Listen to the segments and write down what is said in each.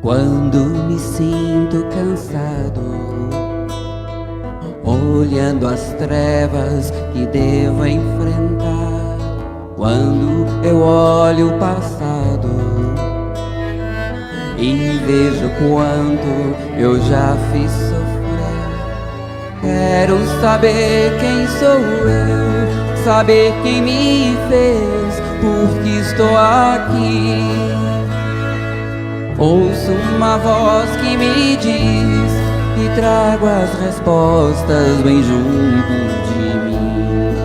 Quando me sinto cansado, olhando as trevas que devo enfrentar, quando eu olho o passado e vejo quanto eu já fiz sofrer, quero saber quem sou eu, saber quem me fez, porque estou aqui. Ouço uma voz que me diz e trago as respostas bem junto de mim.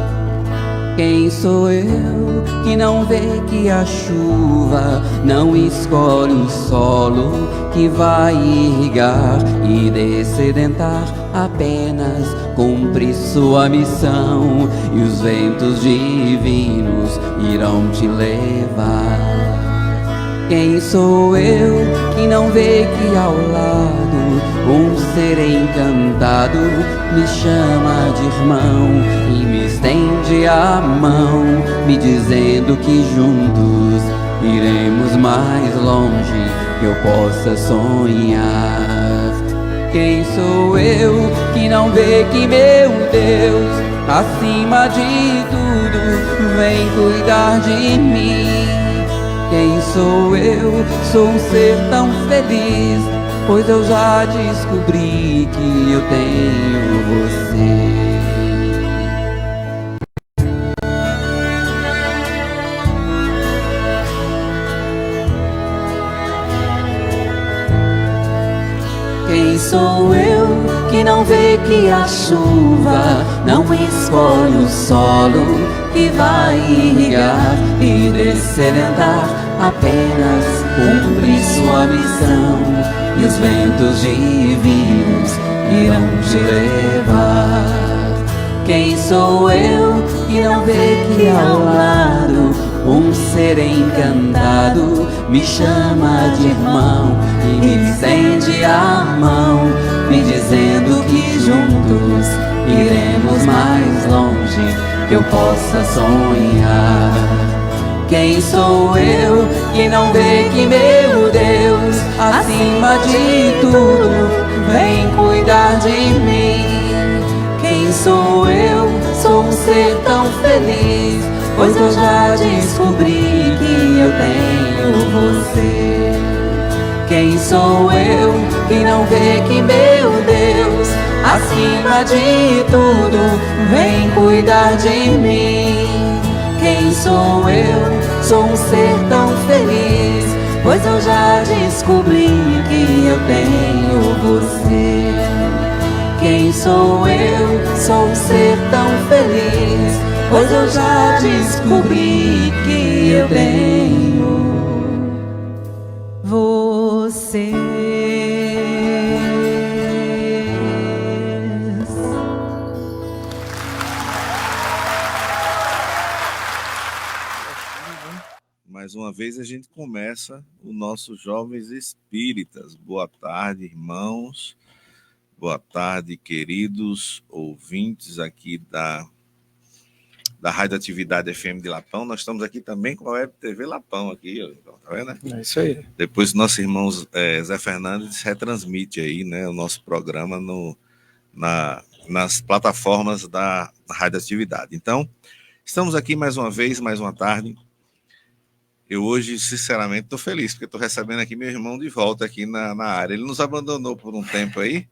Quem sou eu que não vê que a chuva não escolhe o solo que vai irrigar e dessedentar, apenas cumpre sua missão e os ventos divinos irão te levar. Quem sou eu que não vê que ao lado um ser encantado me chama de irmão e me estende a mão, me dizendo que juntos iremos mais longe que eu possa sonhar. Quem sou eu que não vê que meu Deus, acima de tudo, vem cuidar de mim? Quem sou eu? Sou um ser tão feliz, pois eu já descobri que eu tenho você. Quem sou eu que não vê que a chuva não escolhe o solo que vai irrigar e dessedentar, apenas cumpre sua missão e os ventos divinos irão te levar. Quem sou eu que não vê que ao lado um ser encantado me chama de irmão e me estende a mão, me dizendo que juntos iremos mais longe que eu possa sonhar? Quem sou eu que não vê que meu Deus, acima de tudo, vem cuidar de mim? Quem sou eu? Sou um ser tão feliz, pois eu já descobri que eu tenho você. Quem sou eu que não vê que meu Deus, acima de tudo, vem cuidar de mim? Quem sou eu? Sou um ser tão feliz, pois eu já descobri que eu tenho você. Quem sou eu? Sou um ser tão feliz, pois eu já descobri que eu tenho você. Mais uma vez a gente começa o nosso Jovens Espíritas. Boa tarde, irmãos. Boa tarde, queridos ouvintes aqui da Rádio Atividade FM de Lapão. Nós estamos aqui também com a Web TV Lapão aqui, tá vendo? É isso aí. Depois nosso irmão Zé Fernandes retransmite aí, né, o nosso programa nas plataformas da Rádio Atividade. Então, estamos aqui mais uma vez, mais uma tarde. Eu hoje, sinceramente, estou feliz, porque estou recebendo aqui meu irmão de volta aqui na área. Ele nos abandonou por um tempo aí,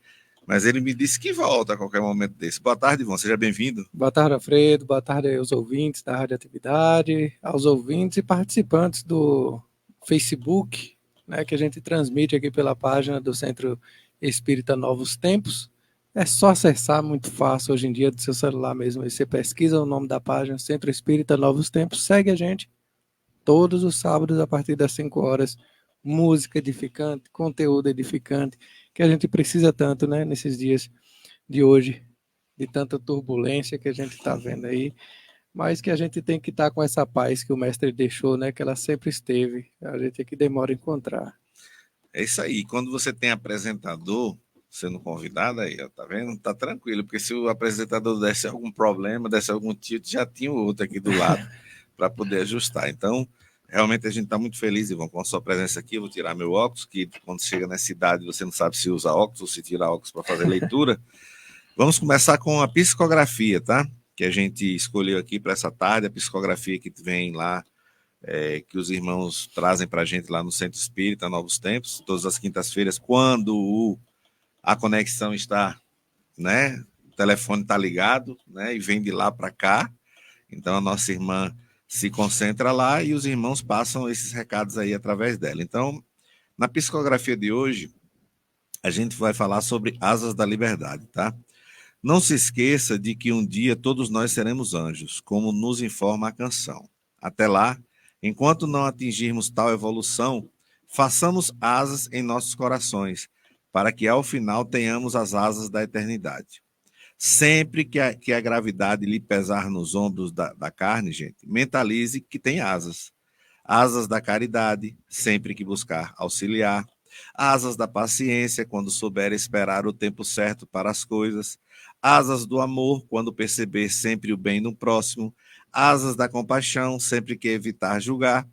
mas ele me disse que volta a qualquer momento desse. Boa tarde, Ivan, seja bem-vindo. Boa tarde, Alfredo. Boa tarde aos ouvintes da Rádio Atividade, aos ouvintes e participantes do Facebook, né, que a gente transmite aqui pela página do Centro Espírita Novos Tempos. É só acessar, muito fácil hoje em dia, do seu celular mesmo. Aí você pesquisa o nome da página, Centro Espírita Novos Tempos, segue a gente todos os sábados a partir das 5 horas. Música edificante, conteúdo edificante, que a gente precisa tanto, né, nesses dias de hoje, de tanta turbulência que a gente está vendo aí, mas que a gente tem que estar com essa paz que o mestre deixou, né, que ela sempre esteve. A gente é que demora a encontrar. É isso aí. Quando você tem apresentador sendo convidado, aí, ó, tá vendo? Tá tranquilo, porque se o apresentador desse algum problema, desse algum tiro, já tinha o outro aqui do lado para poder ajustar. Então, realmente a gente está muito feliz, Ivan, com a sua presença aqui. Eu vou tirar meu óculos, que quando chega nessa idade você não sabe se usa óculos ou se tira óculos para fazer leitura. Vamos começar com a psicografia, tá? Que a gente escolheu aqui para essa tarde, a psicografia que vem lá, que os irmãos trazem para a gente lá no Centro Espírita Novos Tempos, todas as quintas-feiras, quando a conexão está, né? O telefone está ligado, né? E vem de lá para cá. Então a nossa irmã se concentra lá e os irmãos passam esses recados aí através dela. Então, na psicografia de hoje, a gente vai falar sobre asas da liberdade, tá? Não se esqueça de que um dia todos nós seremos anjos, como nos informa a canção. Até lá, enquanto não atingirmos tal evolução, façamos asas em nossos corações, para que ao final tenhamos as asas da eternidade. Sempre que a gravidade lhe pesar nos ombros da carne, gente, mentalize que tem asas. Asas da caridade, sempre que buscar auxiliar. Asas da paciência, quando souber esperar o tempo certo para as coisas. Asas do amor, quando perceber sempre o bem no próximo. Asas da compaixão, sempre que evitar julgar.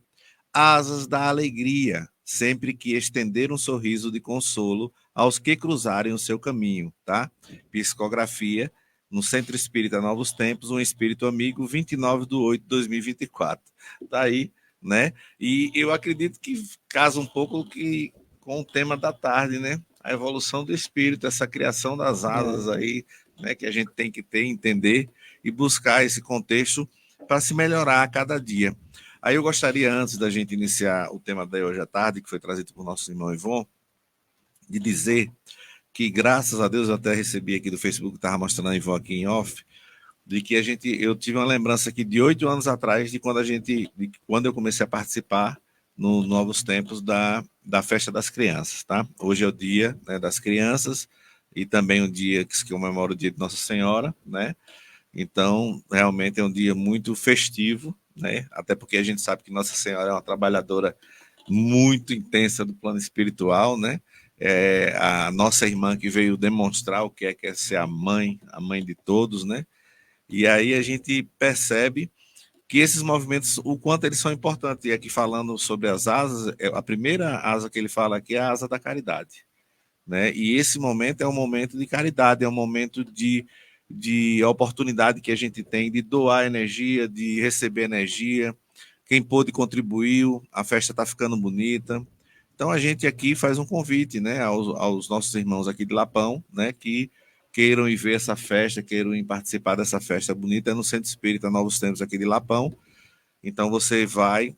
Asas da alegria, sempre que estender um sorriso de consolo aos que cruzarem o seu caminho, tá? Psicografia, no Centro Espírita Novos Tempos, um Espírito Amigo, 29/8/2024. Tá aí, né? E eu acredito que casa um pouco com o tema da tarde, né? A evolução do espírito, essa criação das asas aí, né? Que a gente tem que ter, entender e buscar esse contexto para se melhorar a cada dia. Aí eu gostaria, antes da gente iniciar o tema da hoje à tarde, que foi trazido por nosso irmão Ivon, de dizer que, graças a Deus, eu até recebi aqui do Facebook, que estava mostrando a Ivon aqui em off, de que eu tive uma lembrança aqui de 8 anos atrás, de quando eu comecei a participar no Novos Tempos da Festa das Crianças, tá? Hoje é o dia, né, das crianças e também o dia que se comemora o dia de Nossa Senhora, né? Então, realmente é um dia muito festivo, né? Até porque a gente sabe que Nossa Senhora é uma trabalhadora muito intensa do plano espiritual, né? É a nossa irmã que veio demonstrar o que é ser a mãe de todos, né? E aí a gente percebe que esses movimentos, o quanto eles são importantes. E aqui falando sobre as asas, a primeira asa que ele fala aqui é a asa da caridade, né? E esse momento é um momento de caridade, é um momento de oportunidade que a gente tem de doar energia, de receber energia. Quem pôde contribuiu, a festa está ficando bonita. Então a gente aqui faz um convite, né, aos nossos irmãos aqui de Lapão, né, que queiram ir ver essa festa, queiram ir participar dessa festa bonita, é no Centro Espírita Novos Tempos aqui de Lapão. Então você vai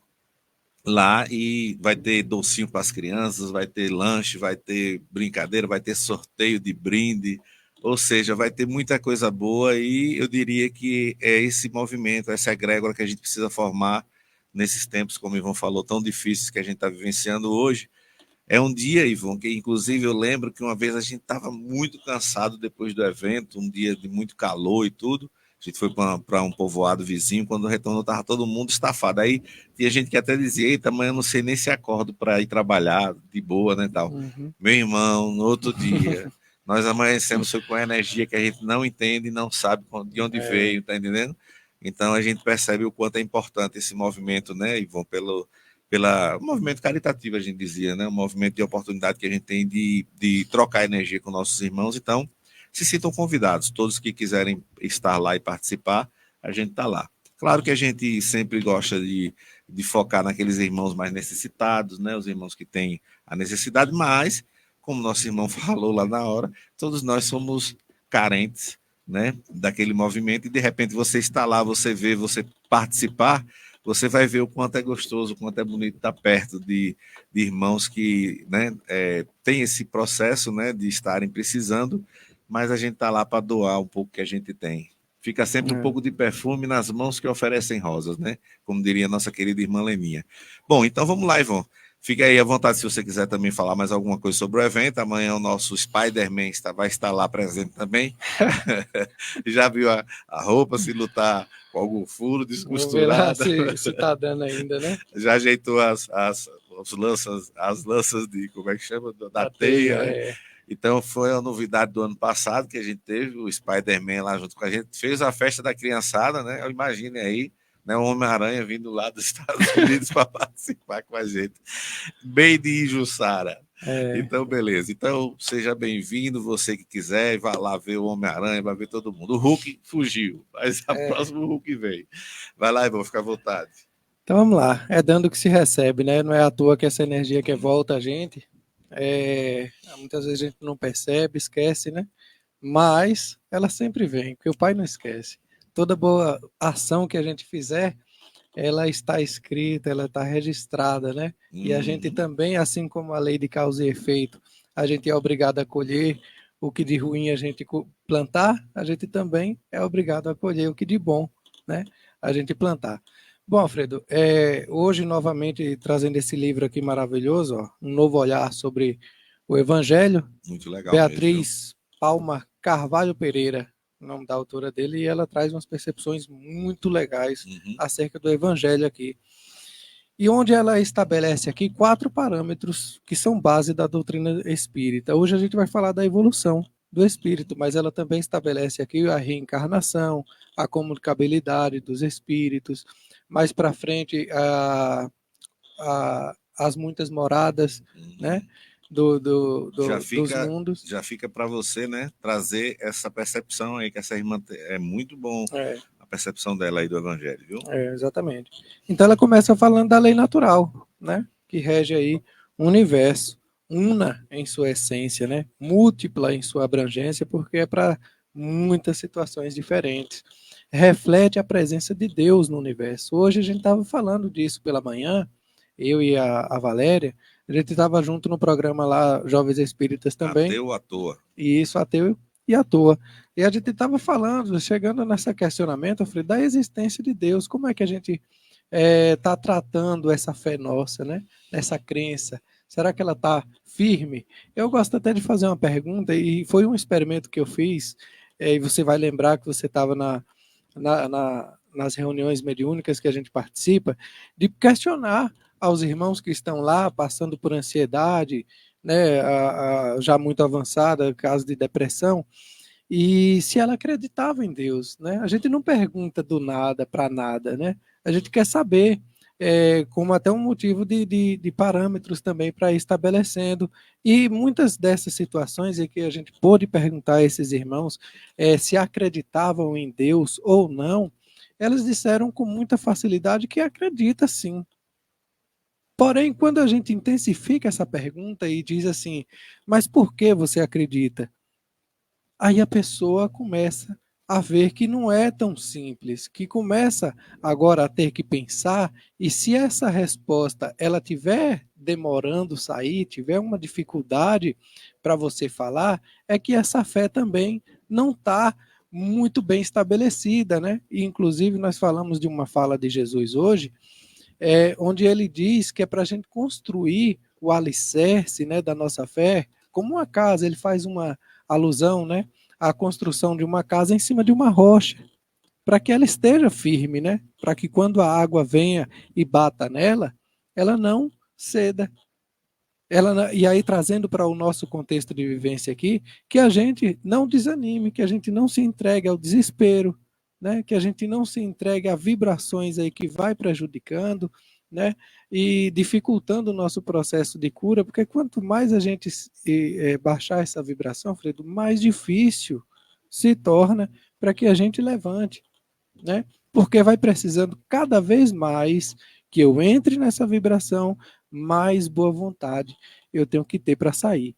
lá e vai ter docinho para as crianças, vai ter lanche, vai ter brincadeira, vai ter sorteio de brinde, ou seja, vai ter muita coisa boa e eu diria que é esse movimento, essa egrégora que a gente precisa formar nesses tempos, como o Ivan falou, tão difíceis que a gente está vivenciando hoje. É um dia, Ivan, que inclusive eu lembro que uma vez a gente estava muito cansado depois do evento, um dia de muito calor e tudo. A gente foi para um povoado vizinho, quando retornou estava todo mundo estafado. Aí tinha gente que até dizia, eita, amanhã eu não sei nem se acordo para ir trabalhar de boa, né, tal. Uhum. Meu irmão, no outro dia, nós amanhecemos com a energia que a gente não entende e não sabe de onde veio, tá entendendo? Então a gente percebe o quanto é importante esse movimento, né, Ivan, pela movimento caritativo, a gente dizia, né? Um movimento de oportunidade que a gente tem de trocar energia com nossos irmãos. Então, se sintam convidados. Todos que quiserem estar lá e participar, a gente está lá. Claro que a gente sempre gosta de focar naqueles irmãos mais necessitados, né? Os irmãos que têm a necessidade, mas, como nosso irmão falou lá na hora, todos nós somos carentes, né? Daquele movimento e, de repente, você está lá, você vê, você participar, você vai ver o quanto é gostoso, o quanto é bonito estar perto de irmãos que, né, têm esse processo, né, de estarem precisando mas a gente está lá para doar um pouco que a gente tem. Fica sempre um pouco de perfume nas mãos que oferecem rosas, né? Como diria nossa querida irmã Leninha. Bom, então vamos lá, Ivon. Fica aí à vontade se você quiser também falar mais alguma coisa sobre o evento. Amanhã o nosso Spider-Man vai estar lá presente também. Já viu a roupa, se lutar com algum furo, descosturada. Se tá dando ainda, né? Já ajeitou as lanças de, como é que chama? Da teia, né? Então foi a novidade do ano passado que a gente teve, o Spider-Man lá junto com a gente, fez a festa da criançada, né? Imagine aí, né, o Homem-Aranha vindo lá dos Estados Unidos para participar com a gente. Bem de Ijussara. Então, beleza. Então, seja bem-vindo, você que quiser, vá lá ver o Homem-Aranha, vai ver todo mundo. O Hulk fugiu, mas a próxima o Hulk vem. Vai lá, Ivon, fica à vontade. Então vamos lá, é dando que se recebe, né? Não é à toa que essa energia que volta a gente, muitas vezes a gente não percebe, esquece, né? Mas ela sempre vem, porque o Pai não esquece. Toda boa ação que a gente fizer, ela está escrita, ela está registrada, né? E a gente também, assim como a lei de causa e efeito, a gente é obrigado a colher o que de ruim a gente plantar, a gente também é obrigado a colher o que de bom, né? A gente plantar. Bom, Alfredo, hoje novamente trazendo esse livro aqui maravilhoso, ó, um novo olhar sobre o Evangelho. Muito legal. Beatriz Palma Carvalho Pereira, o nome da autora dele, e ela traz umas percepções muito legais acerca do Evangelho aqui. E onde ela estabelece aqui 4 parâmetros que são base da doutrina espírita. Hoje a gente vai falar da evolução do espírito, mas ela também estabelece aqui a reencarnação, a comunicabilidade dos espíritos, mais para frente as muitas moradas, né, dos mundos. Já fica para você, né, trazer essa percepção aí, que essa irmã é muito bom, a percepção dela aí do Evangelho, viu? Exatamente. Então ela começa falando da lei natural, né, que rege aí o universo, una em sua essência, né, múltipla em sua abrangência, porque é para muitas situações diferentes. Reflete a presença de Deus no universo. Hoje a gente estava falando disso pela manhã, eu e a Valéria, a gente estava junto no programa lá, Jovens Espíritas também. Ateu à toa. Isso, ateu e à toa. E a gente estava falando, chegando nesse questionamento, Alfredo, da existência de Deus. Como é que a gente está tratando essa fé nossa, né? Essa crença? Será que ela está firme? Eu gosto até de fazer uma pergunta, e foi um experimento que eu fiz, e você vai lembrar que você estava nas reuniões mediúnicas que a gente participa, de questionar aos irmãos que estão lá passando por ansiedade, né, já muito avançada, caso de depressão, e se ela acreditava em Deus, né? A gente não pergunta do nada para nada, né? A gente quer saber, como até um motivo de parâmetros também para ir estabelecendo. E muitas dessas situações em que a gente pôde perguntar a esses irmãos se acreditavam em Deus ou não, elas disseram com muita facilidade que acredita sim. Porém, quando a gente intensifica essa pergunta e diz assim, mas por que você acredita? Aí a pessoa começa a ver que não é tão simples, que começa agora a ter que pensar, e se essa resposta ela tiver demorando sair, tiver uma dificuldade para você falar, é que essa fé também não está muito bem estabelecida, né? E, inclusive, nós falamos de uma fala de Jesus hoje, onde ele diz que é para a gente construir o alicerce, né, da nossa fé, como uma casa. Ele faz uma alusão, né, à construção de uma casa em cima de uma rocha, para que ela esteja firme, né, para que quando a água venha e bata nela, ela não ceda. E aí, trazendo para o nosso contexto de vivência aqui, que a gente não desanime, que a gente não se entregue ao desespero, né? Que a gente não se entregue a vibrações aí que vai prejudicando, né? E dificultando o nosso processo de cura, porque quanto mais a gente baixar essa vibração, Fredo, mais difícil se torna para que a gente levante, né? Porque vai precisando cada vez mais que eu entre nessa vibração, mais boa vontade eu tenho que ter para sair,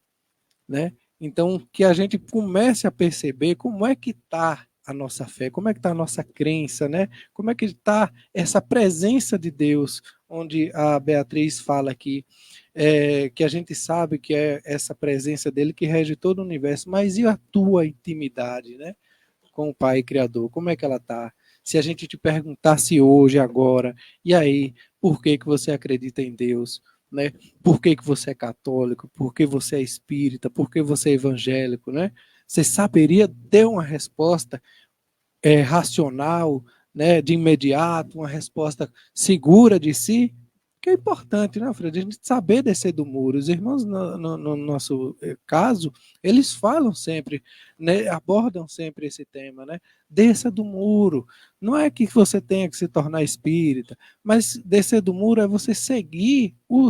né? Então, que a gente comece a perceber como é que está a nossa fé, como é que está a nossa crença, né? Como é que está essa presença de Deus, onde a Beatriz fala aqui, que a gente sabe que é essa presença dele que rege todo o universo, mas e a tua intimidade, né, com o Pai Criador? Como é que ela está? Se a gente te perguntasse hoje, agora, e aí, por que você acredita em Deus? Né? Por que você é católico? Por que você é espírita? Por que você é evangélico? Né? Você saberia ter uma resposta racional, né, de imediato, uma resposta segura de si? Que é importante, né, Fred? A gente saber descer do muro. Os irmãos, no nosso caso, eles falam sempre, né, abordam sempre esse tema, né? Desça do muro. Não é que você tenha que se tornar espírita, mas descer do muro é você seguir o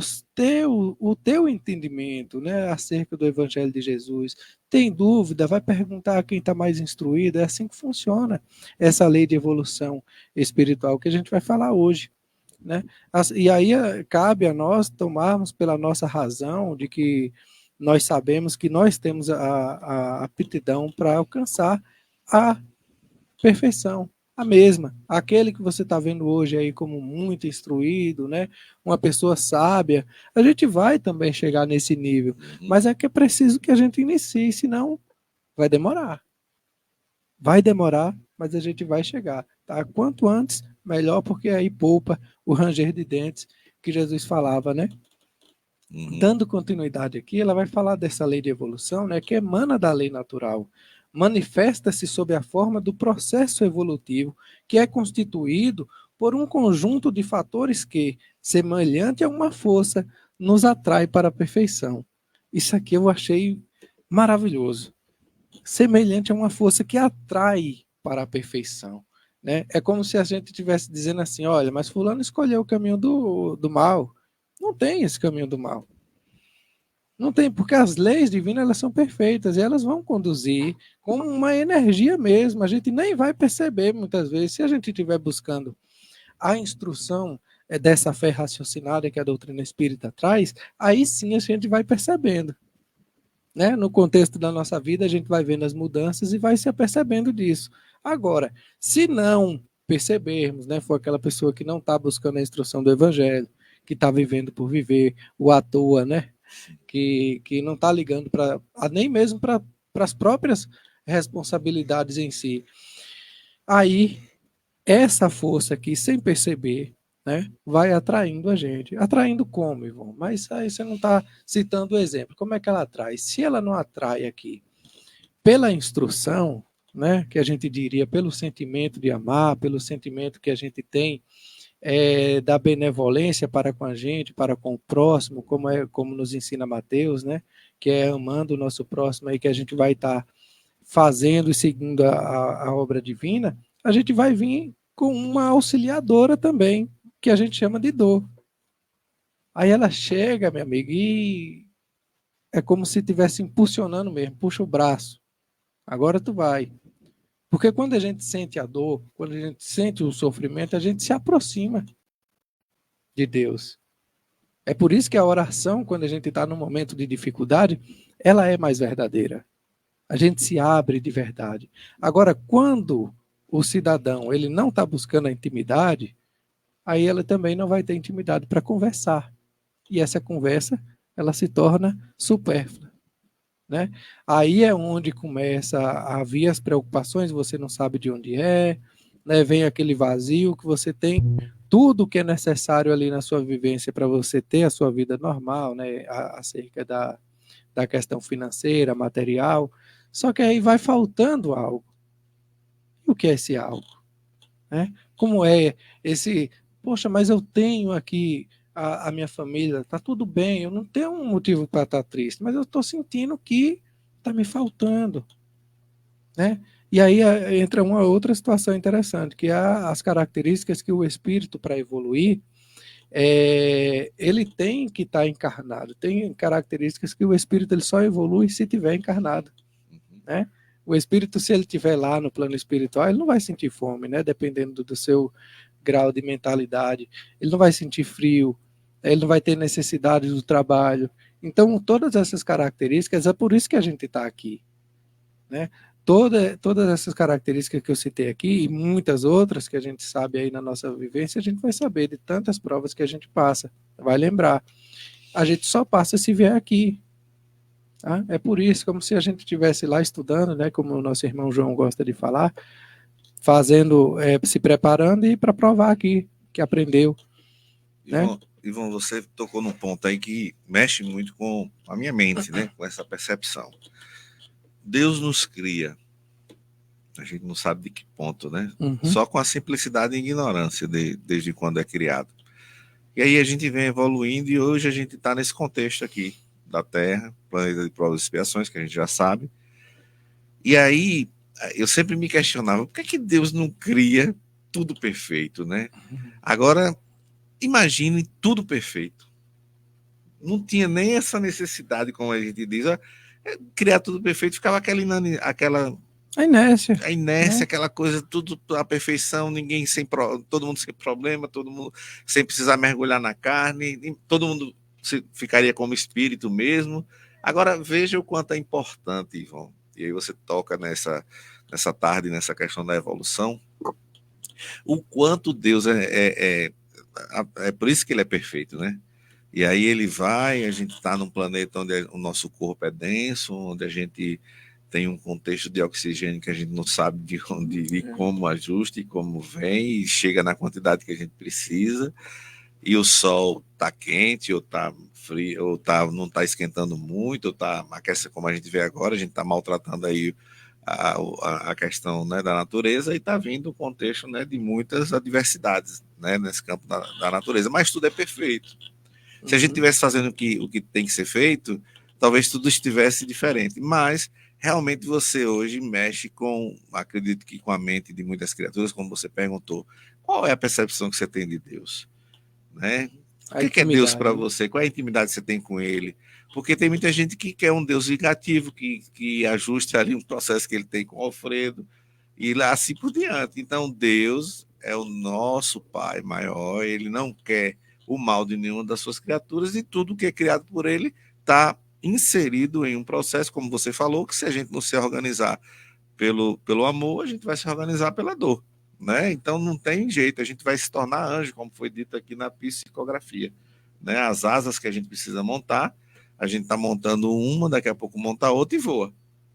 teu entendimento, né, acerca do Evangelho de Jesus. Tem dúvida? Vai perguntar a quem está mais instruído. É assim que funciona essa lei de evolução espiritual que a gente vai falar hoje. Né? E aí cabe a nós tomarmos pela nossa razão de que nós sabemos que nós temos a aptidão para alcançar a perfeição, a mesma. Aquele que você está vendo hoje aí como muito instruído, né? Uma pessoa sábia, a gente vai também chegar nesse nível, mas é que é preciso que a gente inicie, senão vai demorar. Vai demorar, mas a gente vai chegar. Tá? Quanto antes, melhor, porque aí poupa o ranger de dentes que Jesus falava, né? Dando continuidade aqui, ela vai falar dessa lei de evolução, né, que emana da lei natural. Manifesta-se sob a forma do processo evolutivo, que é constituído por um conjunto de fatores que, semelhante a uma força, nos atrai para a perfeição. Isso aqui eu achei maravilhoso. Semelhante a uma força que atrai para a perfeição. Né? É como se a gente estivesse dizendo assim, olha, mas fulano escolheu o caminho do mal. Não tem esse caminho do mal. Não tem, porque as leis divinas elas são perfeitas e elas vão conduzir com uma energia mesmo. A gente nem vai perceber muitas vezes, se a gente estiver buscando a instrução dessa fé raciocinada que a doutrina espírita traz, aí sim a gente vai percebendo. Né? No contexto da nossa vida, a gente vai vendo as mudanças e vai se apercebendo disso. Agora, se não percebermos, né, for aquela pessoa que não está buscando a instrução do Evangelho, que está vivendo por viver, o à toa, né, que não está ligando nem mesmo para as próprias responsabilidades em si. Aí, essa força aqui, sem perceber, né, vai atraindo a gente. Atraindo como, Ivon? Mas aí você não está citando o exemplo. Como é que ela atrai? Se ela não atrai aqui pela instrução, né, que a gente diria pelo sentimento de amar, pelo sentimento que a gente tem da benevolência para com a gente, para com o próximo, como nos ensina Mateus, né, que é amando o nosso próximo, aí que a gente vai estar fazendo e seguindo a obra divina, a gente vai vir com uma auxiliadora também, que a gente chama de dor. Aí ela chega, minha amiga, e é como se estivesse impulsionando mesmo, puxa o braço. Agora tu vai. Porque quando a gente sente a dor, quando a gente sente o sofrimento, a gente se aproxima de Deus. É por isso que a oração, quando a gente está num momento de dificuldade, ela é mais verdadeira. A gente se abre de verdade. Agora, quando o cidadão ele não está buscando a intimidade, aí ele também não vai ter intimidade para conversar. E essa conversa, ela se torna supérflua. Né? Aí é onde começa a vir as preocupações, você não sabe de onde né? Vem aquele vazio que você tem tudo que é necessário ali na sua vivência para você ter a sua vida normal, né? Acerca da questão financeira, material, só que aí vai faltando algo. E o que é esse algo? Né? Como é esse, poxa, mas eu tenho aqui a minha família, tá tudo bem, eu não tenho um motivo para estar triste, mas eu estou sentindo que está me faltando. Né? E aí entra uma outra situação interessante, que é as características que o espírito, para evoluir, ele tem que estar encarnado. Tem características que o espírito ele só evolui se tiver encarnado. Né? O espírito, se ele estiver lá no plano espiritual, ele não vai sentir fome, né? Dependendo do seu grau de mentalidade. Ele não vai sentir frio, ele não vai ter necessidade do trabalho. Então, todas essas características, é por isso que a gente está aqui. Né? Todas essas características que eu citei aqui, e muitas outras que a gente sabe aí na nossa vivência, a gente vai saber de tantas provas que a gente passa, vai lembrar. a gente só passa se vier aqui. Tá? É por isso, como se a gente estivesse lá estudando, né, como o nosso irmão João gosta de falar, fazendo, se preparando e para provar aqui que aprendeu. Né? Ivon, você tocou num ponto aí que mexe muito com a minha mente, né, com essa percepção. Deus nos cria, a gente não sabe de que ponto, né? Uhum. Só com a simplicidade e ignorância desde quando é criado. E aí a gente vem evoluindo e hoje a gente está nesse contexto aqui da Terra, planeta de provas e expiações, que a gente já sabe. E aí eu sempre me questionava, por que Deus não cria tudo perfeito, né? Agora, imagine tudo perfeito. Não tinha nem essa necessidade, como a gente diz, criar tudo perfeito, ficava aquela a inércia, né? Aquela coisa, tudo a perfeição, ninguém todo mundo sem problema, todo mundo sem precisar mergulhar na carne, todo mundo ficaria como espírito mesmo. Agora veja o quanto é importante, Ivon, e aí você toca nessa tarde, nessa questão da evolução, o quanto Deus é por isso que ele é perfeito, né? E aí ele vai, a gente está num planeta onde o nosso corpo é denso, onde a gente tem um contexto de oxigênio que a gente não sabe de onde e como ajusta e como vem, e chega na quantidade que a gente precisa, e o sol está quente, ou está frio, ou não está esquentando muito, ou está aquecendo, como a gente vê agora, a gente está maltratando aí a questão, né, da natureza, e está vindo o contexto, né, de muitas adversidades, né, nesse campo da natureza, mas tudo é perfeito. Se a gente estivesse fazendo o que tem que ser feito, talvez tudo estivesse diferente, mas realmente você hoje mexe com, acredito que com a mente de muitas criaturas, como você perguntou, qual é a percepção que você tem de Deus? Né? O que é Deus para você? Qual é a intimidade que você tem com ele? Porque tem muita gente que quer um Deus vingativo, que ajuste ali um processo que ele tem com o Alfredo, e lá assim por diante. Então Deus é o nosso Pai maior, ele não quer o mal de nenhuma das suas criaturas, e tudo que é criado por ele está inserido em um processo, como você falou, que se a gente não se organizar pelo amor, a gente vai se organizar pela dor, né? Então não tem jeito, a gente vai se tornar anjo, como foi dito aqui na psicografia, né? As asas que a gente precisa montar, a gente está montando uma, daqui a pouco monta outra e voa.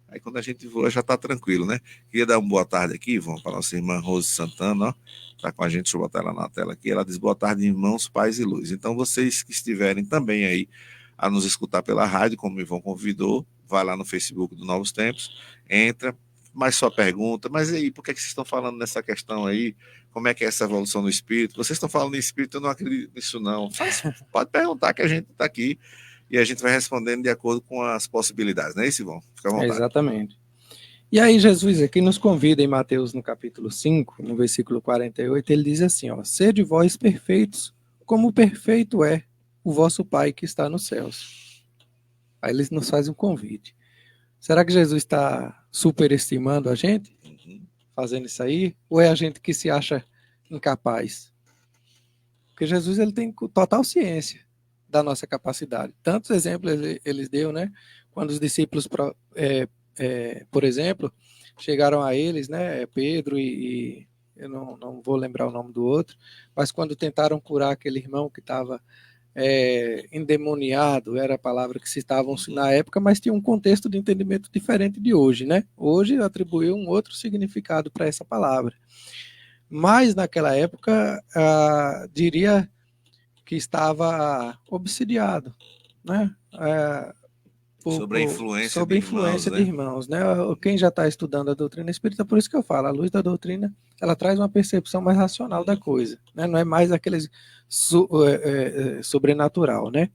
Aí quando a gente voa já está tranquilo, né? Queria dar uma boa tarde aqui, vamos para a nossa irmã Rose Santana, ó, está com a gente, deixa eu botar ela na tela aqui, ela diz boa tarde, irmãos, paz e luz. Então vocês que estiverem também aí a nos escutar pela rádio, como o Ivon convidou, vai lá no Facebook do Novos Tempos, entra, mais sua pergunta, mas e aí, por que vocês estão falando nessa questão aí? Como é que é essa evolução do espírito? Vocês estão falando em espírito, eu não acredito nisso não. Pode perguntar que a gente está aqui e a gente vai respondendo de acordo com as possibilidades, não é isso, Ivon? Fica à vontade. Exatamente. E aí Jesus aqui nos convida em Mateus no capítulo 5, no versículo 48, ele diz assim, ó, sede vós perfeitos, como perfeito é o vosso Pai que está nos céus. Aí ele nos faz um convite. Será que Jesus está superestimando a gente, fazendo isso aí? Ou é a gente que se acha incapaz? Porque Jesus ele tem total ciência da nossa capacidade. Tantos exemplos ele deu, né? Quando os discípulos, por exemplo, chegaram a eles, né? Pedro e eu não vou lembrar o nome do outro, mas quando tentaram curar aquele irmão que estava endemoniado, era a palavra que citavam na época, mas tinha um contexto de entendimento diferente de hoje, né? Hoje atribuiu um outro significado para essa palavra. Mas naquela época, diria que estava obsidiado, né? Sobre a influência de irmãos, né? Quem já está estudando a doutrina espírita, por isso que eu falo, a luz da doutrina, ela traz uma percepção mais racional da coisa, né? Não é mais aquele sobrenatural, né?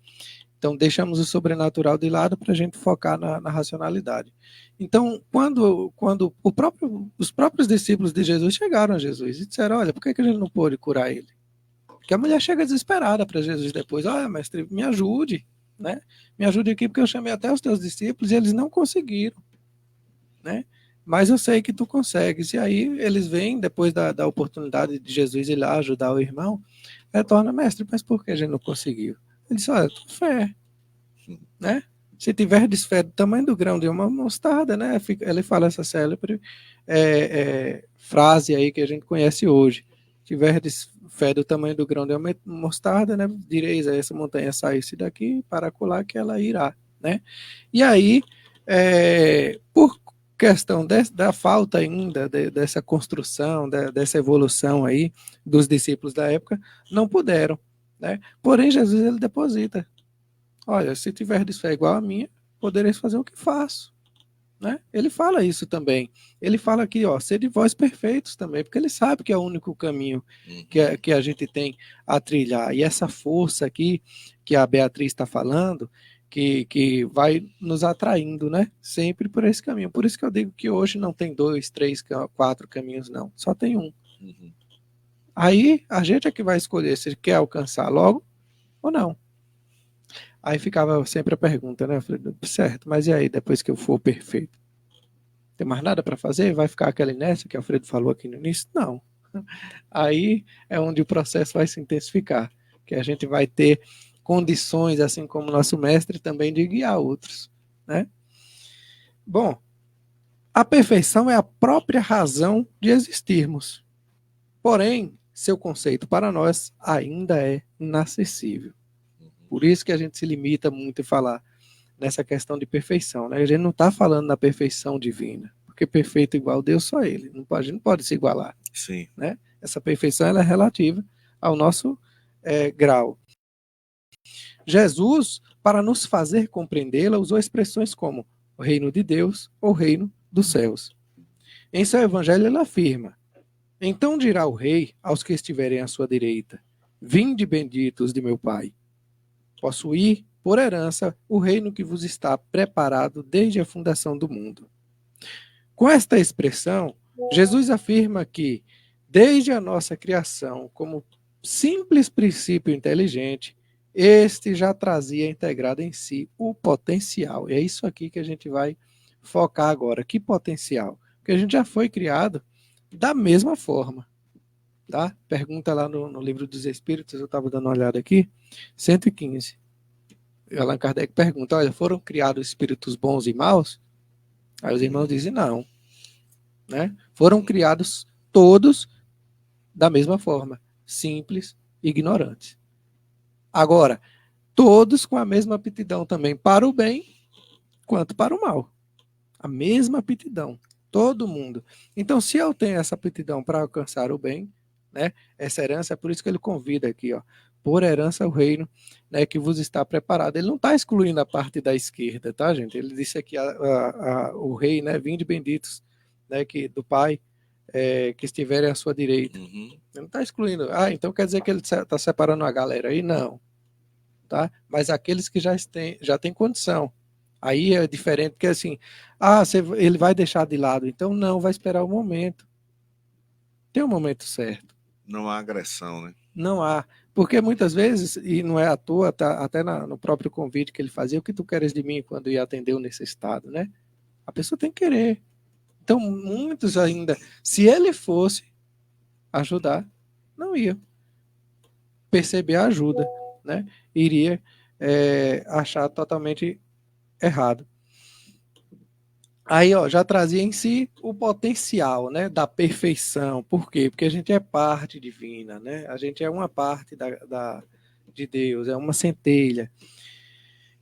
Então deixamos o sobrenatural de lado para a gente focar na racionalidade. Então, quando os próprios discípulos de Jesus chegaram a Jesus e disseram, olha, por que a gente não pôde curar ele? Porque a mulher chega desesperada para Jesus depois, olha, mestre, me ajude, né? Me ajude aqui, porque eu chamei até os teus discípulos e eles não conseguiram, né? Mas eu sei que tu consegues. E aí eles vêm, depois da oportunidade de Jesus ir lá ajudar o irmão, retorna, mestre, mas por que a gente não conseguiu? Ele disse, olha, tu fé, né? Se tiverdes fé do tamanho do grão de uma mostarda, né? Ele fala essa célebre frase aí que a gente conhece hoje. Tiverdes fé do tamanho do grão de uma mostarda, né? Direis a essa montanha sair-se daqui para acolá que ela irá, né? E aí, por questão da falta ainda dessa construção, dessa evolução aí dos discípulos da época, não puderam, né? Porém, Jesus, ele deposita. Olha, se tiverdes fé igual a minha, podereis fazer o que faço. Né? Ele fala isso também. Ele fala aqui, ó, sede vós perfeitos também, porque ele sabe que é o único caminho que a gente tem a trilhar. E essa força aqui que a Beatriz está falando, que vai nos atraindo, né? Sempre por esse caminho. Por isso que eu digo que hoje não tem 2, 3, 4 caminhos, não. Só tem um. Aí a gente é que vai escolher se quer alcançar logo ou não. Aí ficava sempre a pergunta, né? Eu falei, certo, mas e aí, depois que eu for perfeito? Tem mais nada para fazer? Vai ficar aquela inércia que o Alfredo falou aqui no início? Não. Aí é onde o processo vai se intensificar, que a gente vai ter condições, assim como nosso mestre, também de guiar outros, né? Bom, a perfeição é a própria razão de existirmos. Porém, seu conceito para nós ainda é inacessível. Por isso que a gente se limita muito em falar nessa questão de perfeição, né? A gente não está falando da perfeição divina, porque perfeito igual Deus só Ele. A gente não pode se igualar. Sim. Né? Essa perfeição ela é relativa ao nosso grau. Jesus, para nos fazer compreendê-la, usou expressões como o reino de Deus ou o reino dos céus. Em seu evangelho ele afirma: então dirá o rei aos que estiverem à sua direita: vinde benditos de meu Pai. Possuir por herança o reino que vos está preparado desde a fundação do mundo. Com esta expressão, Jesus afirma que, desde a nossa criação, como simples princípio inteligente, este já trazia integrado em si o potencial. E é isso aqui que a gente vai focar agora. Que potencial? Porque a gente já foi criado da mesma forma. Tá? Pergunta lá no Livro dos Espíritos, eu estava dando uma olhada aqui, 115. Allan Kardec pergunta, olha, foram criados espíritos bons e maus? Aí os irmãos dizem não. Né? Foram criados todos da mesma forma, simples e ignorantes. Agora, todos com a mesma aptidão também para o bem quanto para o mal. A mesma aptidão, todo mundo. Então, se eu tenho essa aptidão para alcançar o bem, né, essa herança, é por isso que ele convida aqui, ó, por herança o reino, né, que vos está preparado. Ele não está excluindo a parte da esquerda, tá, gente? Ele disse aqui o rei, né, vinde benditos, né, que do Pai, que estiverem à sua direita. Ele não está excluindo. Então quer dizer que ele está separando a galera aí? Não. Tá? Mas aqueles que já têm condição. Aí é diferente, porque assim, ele vai deixar de lado. Então não, vai esperar o momento. Tem um momento certo. Não há agressão, né? Não há. Porque muitas vezes, e não é à toa, tá, até no próprio convite que ele fazia, o que tu queres de mim quando ia atender o necessitado, né? A pessoa tem que querer. Então, muitos ainda, se ele fosse ajudar, não ia perceber a ajuda, né? Iria achar totalmente errado. Aí, ó, já trazia em si o potencial, né, da perfeição. Por quê? Porque a gente é parte divina, né? A gente é uma parte de Deus, é uma centelha.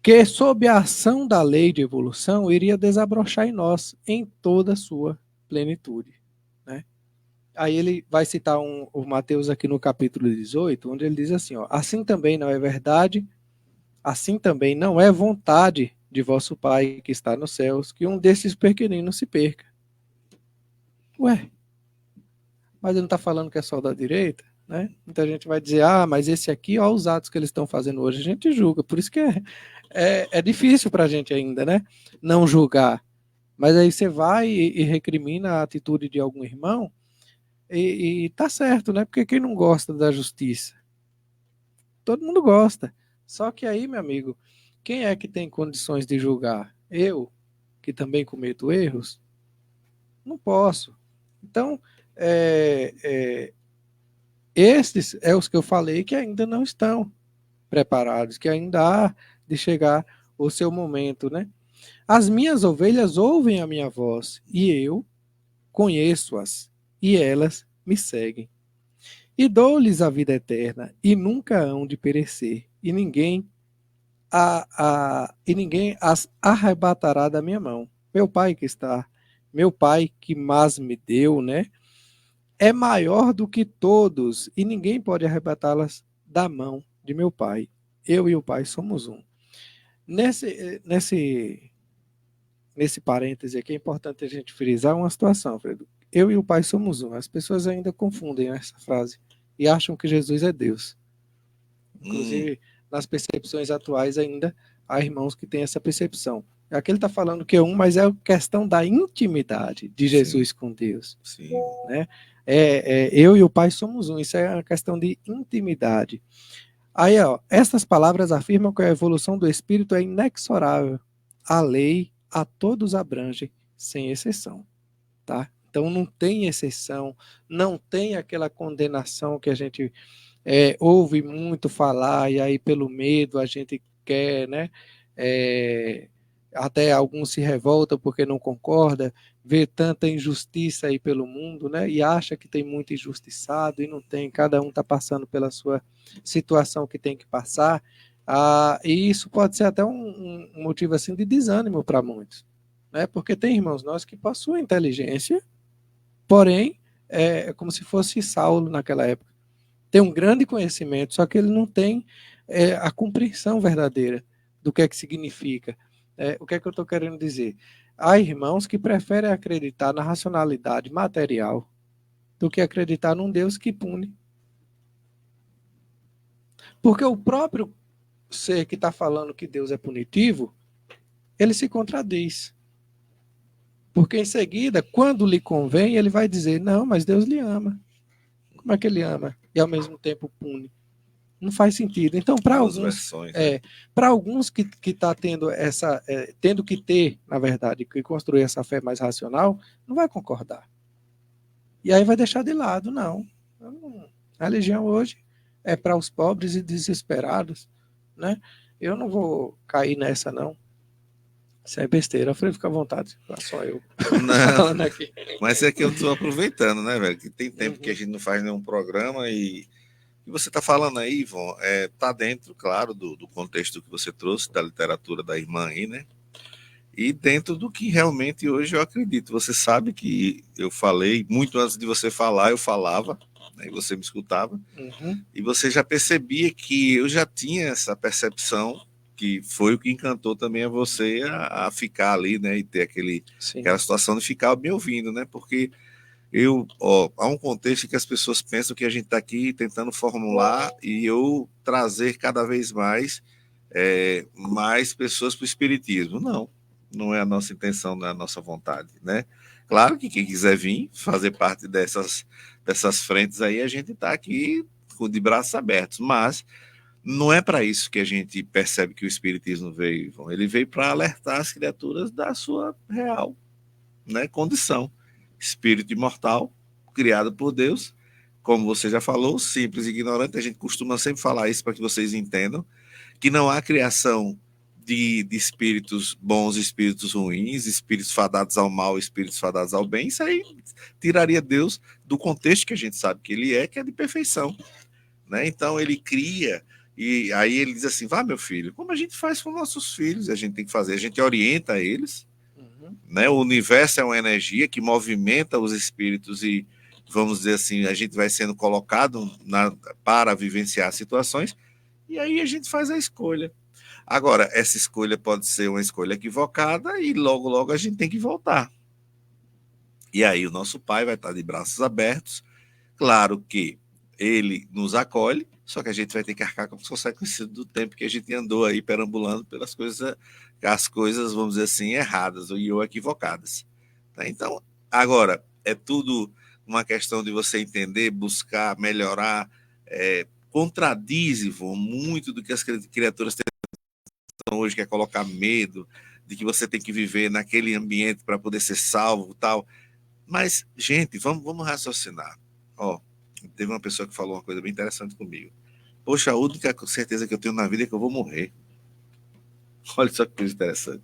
Que, sob a ação da lei de evolução, iria desabrochar em nós, em toda a sua plenitude. Né? Aí ele vai citar o Mateus aqui no capítulo 18, onde ele diz assim, ó, assim também não é verdade, assim também não é vontade de vosso Pai que está nos céus, que um desses pequeninos se perca. Ué, mas ele não está falando que é só da direita? Né? Muita gente vai dizer, mas esse aqui, ó, os atos que eles estão fazendo hoje, a gente julga, por isso que é difícil para a gente ainda, né? Não julgar. Mas aí você vai e recrimina a atitude de algum irmão, e tá certo, né? Porque quem não gosta da justiça? Todo mundo gosta. Só que aí, meu amigo, quem é que tem condições de julgar? Eu, que também cometo erros? Não posso. Então, estes é os que eu falei que ainda não estão preparados, que ainda há de chegar o seu momento, né? As minhas ovelhas ouvem a minha voz, e eu conheço-as, e elas me seguem. E dou-lhes a vida eterna, e nunca hão de perecer, e ninguém as arrebatará da minha mão. Meu Pai que mais me deu, né, é maior do que todos, e ninguém pode arrebatá-las da mão de meu Pai. Eu e o Pai somos um. Nesse parêntese aqui, é importante a gente frisar uma situação, Fredo. Eu e o Pai somos um. As pessoas ainda confundem essa frase e acham que Jesus é Deus. Inclusive, nas percepções atuais ainda há irmãos que têm essa percepção. Aqui ele está falando que é um, mas é questão da intimidade de Jesus com Deus. Sim. Né? Eu e o Pai somos um. Isso é uma questão de intimidade. Aí, ó, essas palavras afirmam que a evolução do Espírito é inexorável. A lei a todos abrange, sem exceção. Tá? Então não tem exceção, não tem aquela condenação que a gente ouve muito falar, e aí pelo medo a gente quer, né? Até alguns se revoltam porque não concorda, vê tanta injustiça aí pelo mundo, né? E acha que tem muito injustiçado, e não tem, cada um está passando pela sua situação que tem que passar. E isso pode ser até um motivo assim de desânimo para muitos, né? Porque tem irmãos nossos que possuem inteligência, porém é como se fosse Saulo naquela época. Tem um grande conhecimento, só que ele não tem a compreensão verdadeira do que é que significa. O que é que eu estou querendo dizer? Há irmãos que preferem acreditar na racionalidade material do que acreditar num Deus que pune. Porque o próprio ser que está falando que Deus é punitivo, ele se contradiz. Porque em seguida, quando lhe convém, ele vai dizer, não, mas Deus lhe ama. Como é que ele ama e ao mesmo tempo pune? Não faz sentido. Então, para alguns, para alguns que está tendo tendo que ter, na verdade, que construir essa fé mais racional, não vai concordar. E aí vai deixar de lado, não. A religião hoje é para os pobres e desesperados, né? Eu não vou cair nessa, não. Isso é besteira. Alfredo, fica à vontade. Só eu falando aqui. Mas é que eu estou aproveitando, né, velho? Que tem tempo que a gente não faz nenhum programa e você está falando aí, Ivon, está dentro, claro, do contexto que você trouxe, da literatura da irmã aí, né? E dentro do que realmente hoje eu acredito. Você sabe que eu falei, muito antes de você falar, eu falava, né, e você me escutava, e você já percebia que eu já tinha essa percepção, que foi o que encantou também a você a ficar ali, né, e ter aquela situação de ficar me ouvindo, né? Porque há um contexto que as pessoas pensam que a gente está aqui tentando formular e eu trazer cada vez mais pessoas para o espiritismo. Não é a nossa intenção, não é a nossa vontade, né? Claro que quem quiser vir fazer parte dessas frentes aí, a gente está aqui de braços abertos, mas não é para isso que a gente percebe que o espiritismo veio. Ele veio para alertar as criaturas da sua real, né, condição. Espírito imortal, criado por Deus, como você já falou, simples e ignorante. A gente costuma sempre falar isso para que vocês entendam, que não há criação de espíritos bons e espíritos ruins, espíritos fadados ao mal, espíritos fadados ao bem. Isso aí tiraria Deus do contexto que a gente sabe que ele que é de perfeição, né? Então ele cria, e aí ele diz assim, vá meu filho, como a gente faz com nossos filhos, a gente tem que fazer, a gente orienta eles, né? O universo é uma energia que movimenta os espíritos e, vamos dizer assim, a gente vai sendo colocado para vivenciar situações, e aí a gente faz a escolha. Agora, essa escolha pode ser uma escolha equivocada e logo a gente tem que voltar. E aí o nosso pai vai estar de braços abertos. Claro que ele nos acolhe, só que a gente vai ter que arcar com as consequências do tempo que a gente andou aí perambulando pelas coisas, as coisas, vamos dizer assim, erradas ou equivocadas. Tá? Então, agora, é tudo uma questão de você entender, buscar, melhorar, contradiz, Ivon, muito do que as criaturas tentam hoje, que é colocar medo de que você tem que viver naquele ambiente para poder ser salvo, tal. Mas, gente, vamos raciocinar. Teve uma pessoa que falou uma coisa bem interessante comigo. Poxa, a única certeza que eu tenho na vida é que eu vou morrer. Olha só que coisa interessante.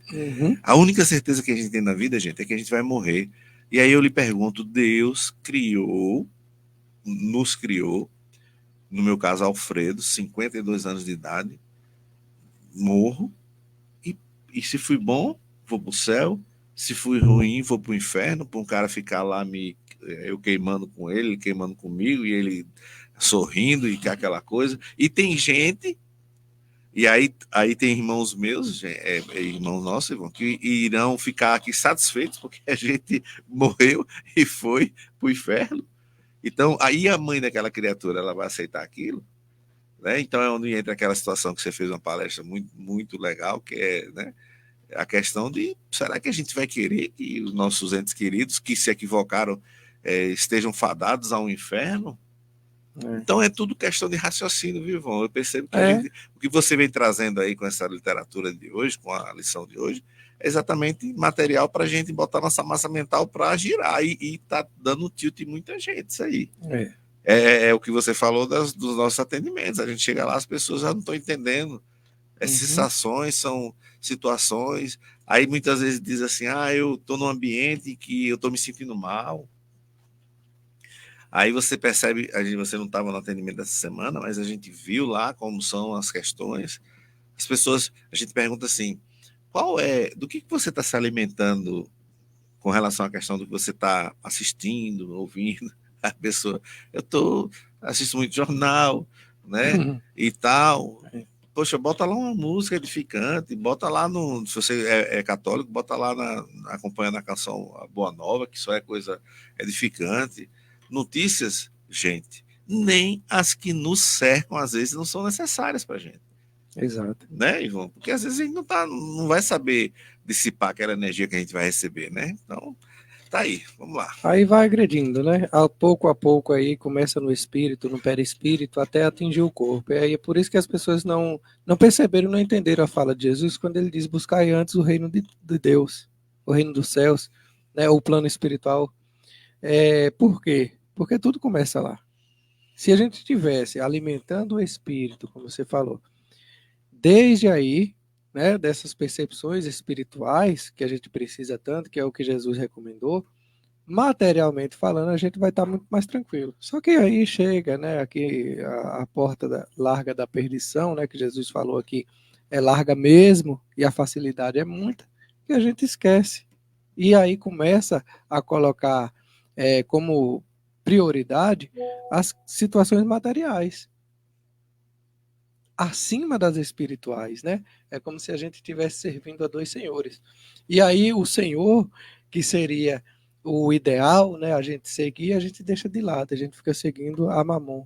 A única certeza que a gente tem na vida, gente, é que a gente vai morrer. E aí eu lhe pergunto, Deus nos criou no meu caso, Alfredo, 52 anos de idade, morro, e se fui bom, vou para o céu, se fui ruim, vou para o inferno, para um cara ficar lá eu queimando com ele queimando comigo, e ele sorrindo e aquela coisa. E tem gente, e aí tem irmãos meus, irmãos nossos, irmão, que irão ficar aqui satisfeitos porque a gente morreu e foi para o inferno. Então, aí a mãe daquela criatura, ela vai aceitar aquilo, né? Então é onde entra aquela situação que você fez uma palestra muito, muito legal, que é, né, a questão de, será que a gente vai querer que os nossos entes queridos que se equivocaram estejam fadados ao inferno? Então é tudo questão de raciocínio, viu, Ivan? Eu percebo que o que você vem trazendo aí com essa literatura de hoje, com a lição de hoje, é exatamente material para a gente botar nossa massa mental para girar, e tá dando tilt em muita gente isso aí. É o que você falou dos nossos atendimentos. A gente chega lá, as pessoas já não estão entendendo. Sensações, são situações. Aí muitas vezes diz assim, eu estou num ambiente que eu estou me sentindo mal. Aí você percebe, você não estava no atendimento dessa semana, mas a gente viu lá como são as questões. As pessoas, a gente pergunta assim, do que você está se alimentando com relação à questão do que você está assistindo, ouvindo? A pessoa, assisto muito jornal, né, e tal. Poxa, bota lá uma música edificante, bota lá se você é católico, bota lá acompanhando a canção a Boa Nova, que só é coisa edificante. Notícias, gente, nem as que nos cercam, às vezes, não são necessárias para a gente. Exato. Né, Ivan? Porque às vezes a gente não vai saber dissipar aquela energia que a gente vai receber, né? Então, tá aí, vamos lá. Aí vai agredindo, né? A pouco aí, começa no espírito, no perispírito, até atingir o corpo. E aí é por isso que as pessoas não perceberam, não entenderam a fala de Jesus, quando ele diz, buscai antes o reino de Deus, o reino dos céus, né? O plano espiritual. Por quê? Porque tudo começa lá. Se a gente estivesse alimentando o espírito, como você falou, desde aí, né, dessas percepções espirituais que a gente precisa tanto, que é o que Jesus recomendou, materialmente falando, a gente vai estar muito mais tranquilo. Só que aí chega, né, aqui a porta larga da perdição, né, que Jesus falou aqui, é larga mesmo, e a facilidade é muita, que a gente esquece. E aí começa a colocar como prioridade as situações materiais, acima das espirituais, né? É como se a gente estivesse servindo a dois senhores. E aí o Senhor, que seria o ideal, né, a gente seguir, a gente deixa de lado, a gente fica seguindo a Mamon,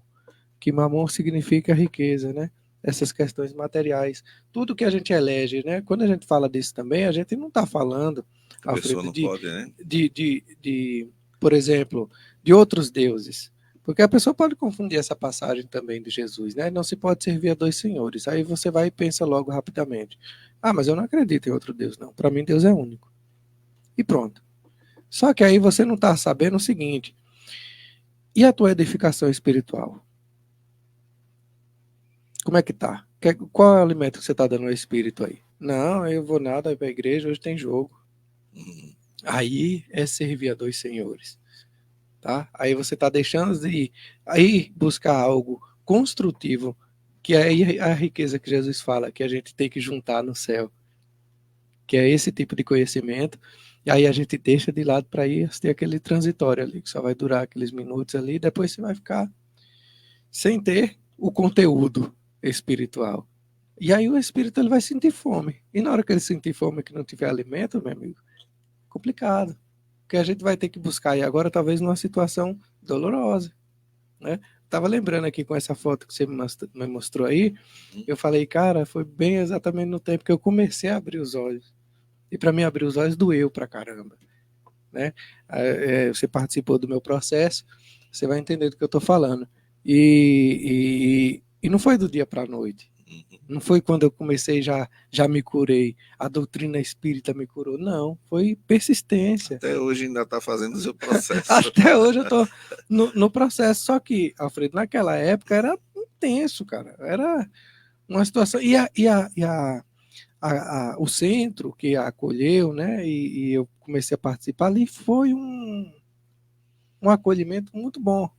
que Mamon significa riqueza, né? Essas questões materiais. Tudo que a gente elege, né? Quando a gente fala disso também, a gente não está falando, a pessoa não pode, né? Por exemplo, de outros deuses. Porque a pessoa pode confundir essa passagem também de Jesus, né? Não se pode servir a dois senhores. Aí você vai e pensa logo rapidamente. Mas eu não acredito em outro Deus, não. Para mim, Deus é único. E pronto. Só que aí você não está sabendo o seguinte. E a tua edificação espiritual? Como é que tá? Qual é o alimento que você está dando ao espírito aí? Não, eu vou nada para a igreja, hoje tem jogo. Aí é servir a dois senhores. Tá? Aí você está deixando de aí buscar algo construtivo, que é a riqueza que Jesus fala, que a gente tem que juntar no céu, que é esse tipo de conhecimento, e aí a gente deixa de lado para ir ter aquele transitório ali, que só vai durar aqueles minutos ali, e depois você vai ficar sem ter o conteúdo espiritual. E aí o espírito ele vai sentir fome, e na hora que ele sentir fome que não tiver alimento, meu amigo, complicado. Que a gente vai ter que buscar e agora talvez numa situação dolorosa, né? Tava lembrando aqui com essa foto que você me mostrou aí, eu falei, cara, foi bem exatamente no tempo que eu comecei a abrir os olhos. E para mim abrir os olhos doeu pra caramba, né? Você participou do meu processo, você vai entender do que eu tô falando. E não foi do dia para a noite. Não foi quando eu comecei já me curei, a doutrina espírita me curou. Não, foi persistência. Até hoje ainda está fazendo o seu processo. Até hoje eu estou no processo. Só que, Alfredo, naquela época era intenso, cara. Era uma situação. O centro que a acolheu, né? E eu comecei a participar ali, foi um acolhimento muito bom.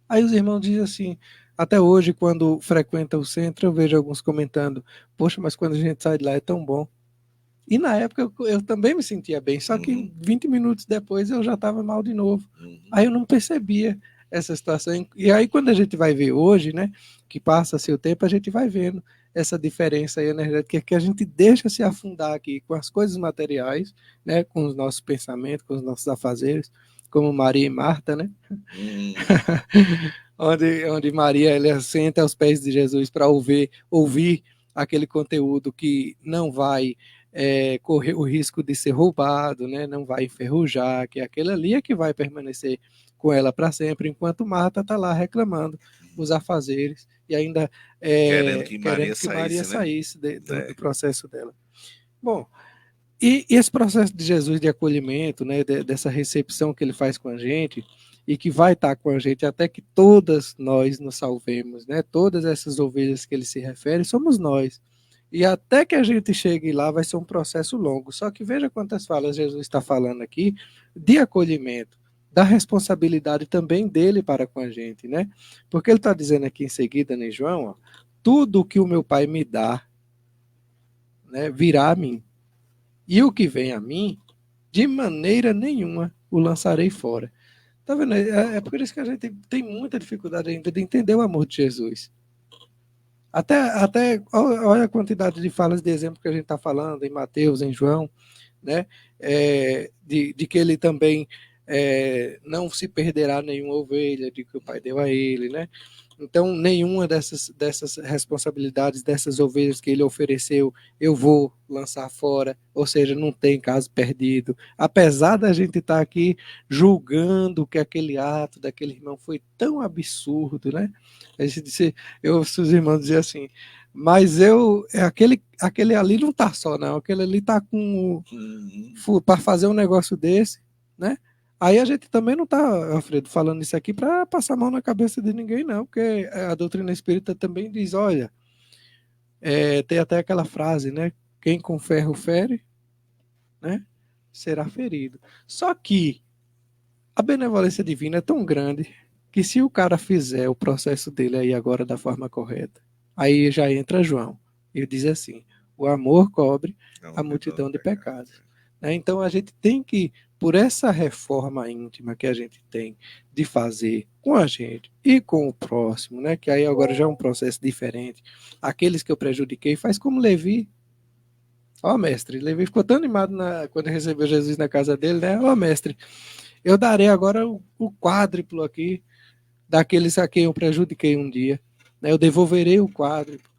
Aí os irmãos dizem assim, Até hoje, quando frequenta o centro, eu vejo alguns comentando, poxa, mas quando a gente sai de lá é tão bom. E na época eu também me sentia bem, só que 20 minutos depois eu já estava mal de novo. Aí eu não percebia essa situação. E aí quando a gente vai ver hoje, né, que passa-se o tempo, a gente vai vendo essa diferença aí energética que a gente deixa se afundar aqui com as coisas materiais, né, com os nossos pensamentos, com os nossos afazeres, como Maria e Marta, né? onde Maria ela senta aos pés de Jesus para ouvir aquele conteúdo que não vai correr o risco de ser roubado, né? Não vai enferrujar, que aquele ali é que vai permanecer com ela para sempre, enquanto Marta está lá reclamando os afazeres e ainda querendo que Maria né? saísse do processo dela. Bom, e esse processo de Jesus de acolhimento, né, dessa recepção que ele faz com a gente e que vai estar com a gente até que todas nós nos salvemos, né? Todas essas ovelhas que ele se refere somos nós. E até que a gente chegue lá vai ser um processo longo. Só que veja quantas falas Jesus está falando aqui de acolhimento, da responsabilidade também dele para com a gente, né? Porque ele está dizendo aqui em seguida, né, João, ó, tudo que o meu Pai me dá, né, virá a mim. E o que vem a mim, de maneira nenhuma o lançarei fora. Tá vendo? É por isso que a gente tem muita dificuldade ainda de entender o amor de Jesus. Até olha a quantidade de falas de exemplo que a gente está falando em Mateus, em João, né? De que ele também não se perderá nenhuma ovelha, de que o Pai deu a ele, né? Então, nenhuma dessas responsabilidades, dessas ovelhas que ele ofereceu, eu vou lançar fora, ou seja, não tem caso perdido. Apesar da gente estar aqui julgando que aquele ato daquele irmão foi tão absurdo, né? A gente disse, eu ouço os irmãos dizer assim, mas aquele ali não tá só, não, aquele ali tá com para fazer um negócio desse, né? Aí a gente também não está, Alfredo, falando isso aqui para passar a mão na cabeça de ninguém, não, porque a doutrina espírita também diz, olha, tem até aquela frase, né? Quem com ferro fere, né? Será ferido. Só que a benevolência divina é tão grande que se o cara fizer o processo dele aí agora da forma correta, aí já entra João e diz assim, o amor cobre a multidão de pecados. Então a gente tem que, por essa reforma íntima que a gente tem de fazer com a gente e com o próximo, né, que aí agora já é um processo diferente, aqueles que eu prejudiquei, faz como Levi. Ó, mestre, Levi ficou tão animado quando recebeu Jesus na casa dele, né? Ó, mestre, eu darei agora o quádruplo aqui daqueles a quem eu prejudiquei um dia, né? Eu devolverei o quádruplo.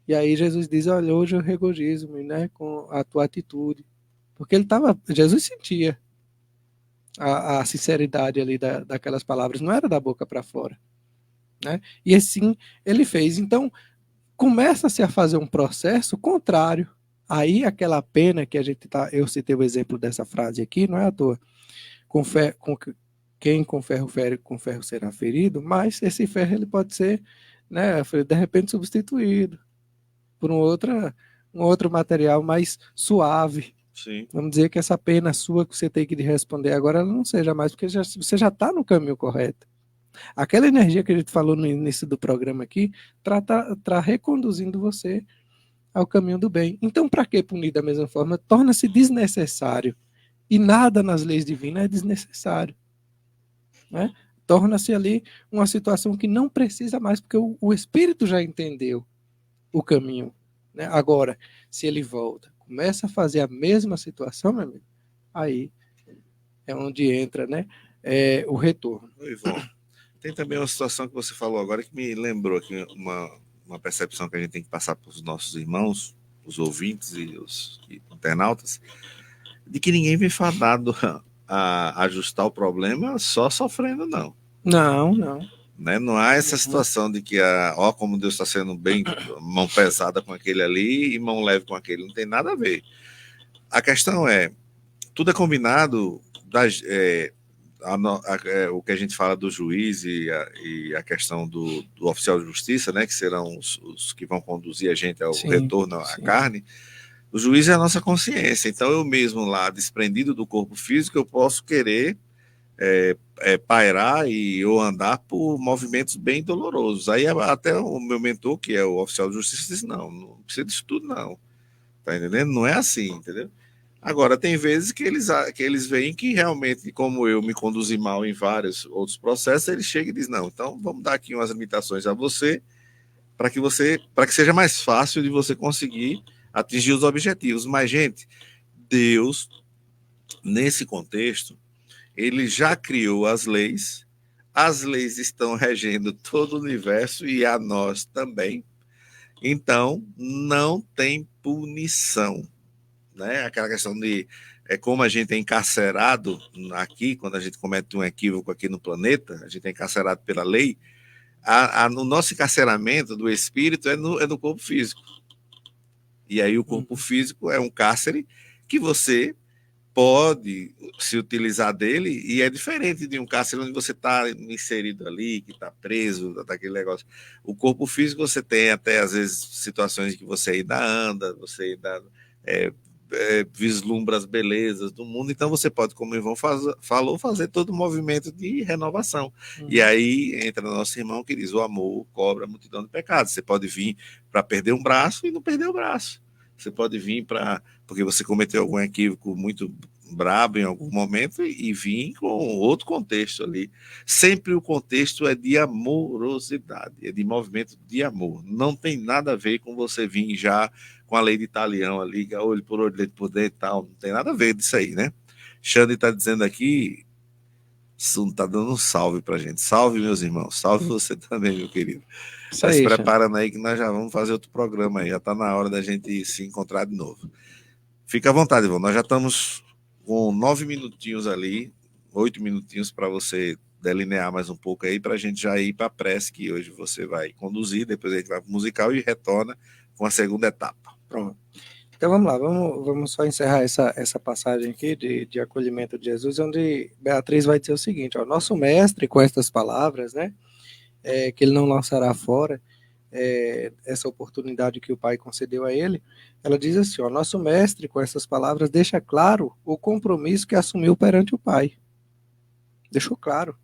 E aí Jesus diz, olha, hoje eu regozijo-me, né, com a tua atitude. Porque Jesus sentia a sinceridade ali daquelas palavras, não era da boca para fora, né? E assim ele fez. Então, começa-se a fazer um processo contrário. Aí aquela pena que a gente eu citei o exemplo dessa frase aqui, não é à toa. Quem com ferro fere, com ferro será ferido, mas esse ferro ele pode ser, né, de repente substituído por um outro material mais suave. Sim. Vamos dizer que essa pena sua que você tem que responder agora, ela não seja mais, porque você já está no caminho correto. Aquela energia que a gente falou no início do programa aqui, está reconduzindo você ao caminho do bem. Então, para que punir da mesma forma? Torna-se desnecessário. E nada nas leis divinas é desnecessário. Né? Torna-se ali uma situação que não precisa mais, porque o Espírito já entendeu o caminho. Né? Agora, se ele volta, começa a fazer a mesma situação, meu amigo, aí é onde entra, né, o retorno. Ivan, tem também uma situação que você falou agora que me lembrou aqui uma percepção que a gente tem que passar para os nossos irmãos, os ouvintes e os internautas, de que ninguém vem fadado a ajustar o problema só sofrendo, não. Não. Né? Não há essa situação de que como Deus está sendo bem mão pesada com aquele ali e mão leve com aquele, não tem nada a ver. A questão é, tudo é combinado, o que a gente fala do juiz e a questão do oficial de justiça, né, que serão os que vão conduzir a gente ao retorno à carne. O juiz é a nossa consciência, então eu mesmo lá, desprendido do corpo físico, eu posso querer pairar ou andar por movimentos bem dolorosos. Aí até o meu mentor, que é o oficial de justiça, disse, não precisa disso tudo não. Tá entendendo? Não é assim, entendeu? Agora, tem vezes que eles veem que realmente, como eu me conduzi mal em vários outros processos, eles chegam e dizem, não, então vamos dar aqui umas limitações a você, para que seja mais fácil de você conseguir atingir os objetivos. Mas, gente, Deus, nesse contexto, ele já criou as leis estão regendo todo o universo e a nós também. Então, não tem punição, né? Aquela questão de como a gente é encarcerado aqui, quando a gente comete um equívoco aqui no planeta, a gente é encarcerado pela lei, o nosso encarceramento do espírito é no corpo físico. E aí o corpo físico é um cárcere que você pode se utilizar dele e é diferente de um cárcere onde você está inserido ali, que está preso, daquele negócio. O corpo físico você tem até, às vezes, situações que você ainda anda, você ainda vislumbra as belezas do mundo, então você pode, como o Ivan falou, fazer todo o movimento de renovação. E aí entra nosso irmão que diz, o amor cobra a multidão de pecados. Você pode vir para perder um braço e não perder o braço. Você pode vir porque você cometeu algum equívoco muito brabo em algum momento e vir com outro contexto ali. Sempre o contexto é de amorosidade, é de movimento de amor. Não tem nada a ver com você vir já com a lei de Italião ali, olho por olho, dentro por dentro e tal. Não tem nada a ver disso aí, né? Xande está dizendo aqui, está dando um salve pra gente. Salve, meus irmãos. Salve você também, meu querido. Está se preparando aí que nós já vamos fazer outro programa aí. Já está na hora da gente se encontrar de novo. Fica à vontade, Ivan. Nós já estamos com 9 minutinhos ali, 8 minutinhos para você delinear mais um pouco aí, para a gente já ir para a prece, que hoje você vai conduzir, depois a gente vai para o musical e retorna com a segunda etapa. Pronto. Então vamos lá, vamos só encerrar essa passagem aqui de acolhimento de Jesus, onde Beatriz vai dizer o seguinte, ó, nosso mestre com estas palavras, né, que ele não lançará fora, essa oportunidade que o Pai concedeu a ele, ela diz assim, ó, nosso mestre com essas palavras deixa claro o compromisso que assumiu perante o Pai. Deixou claro.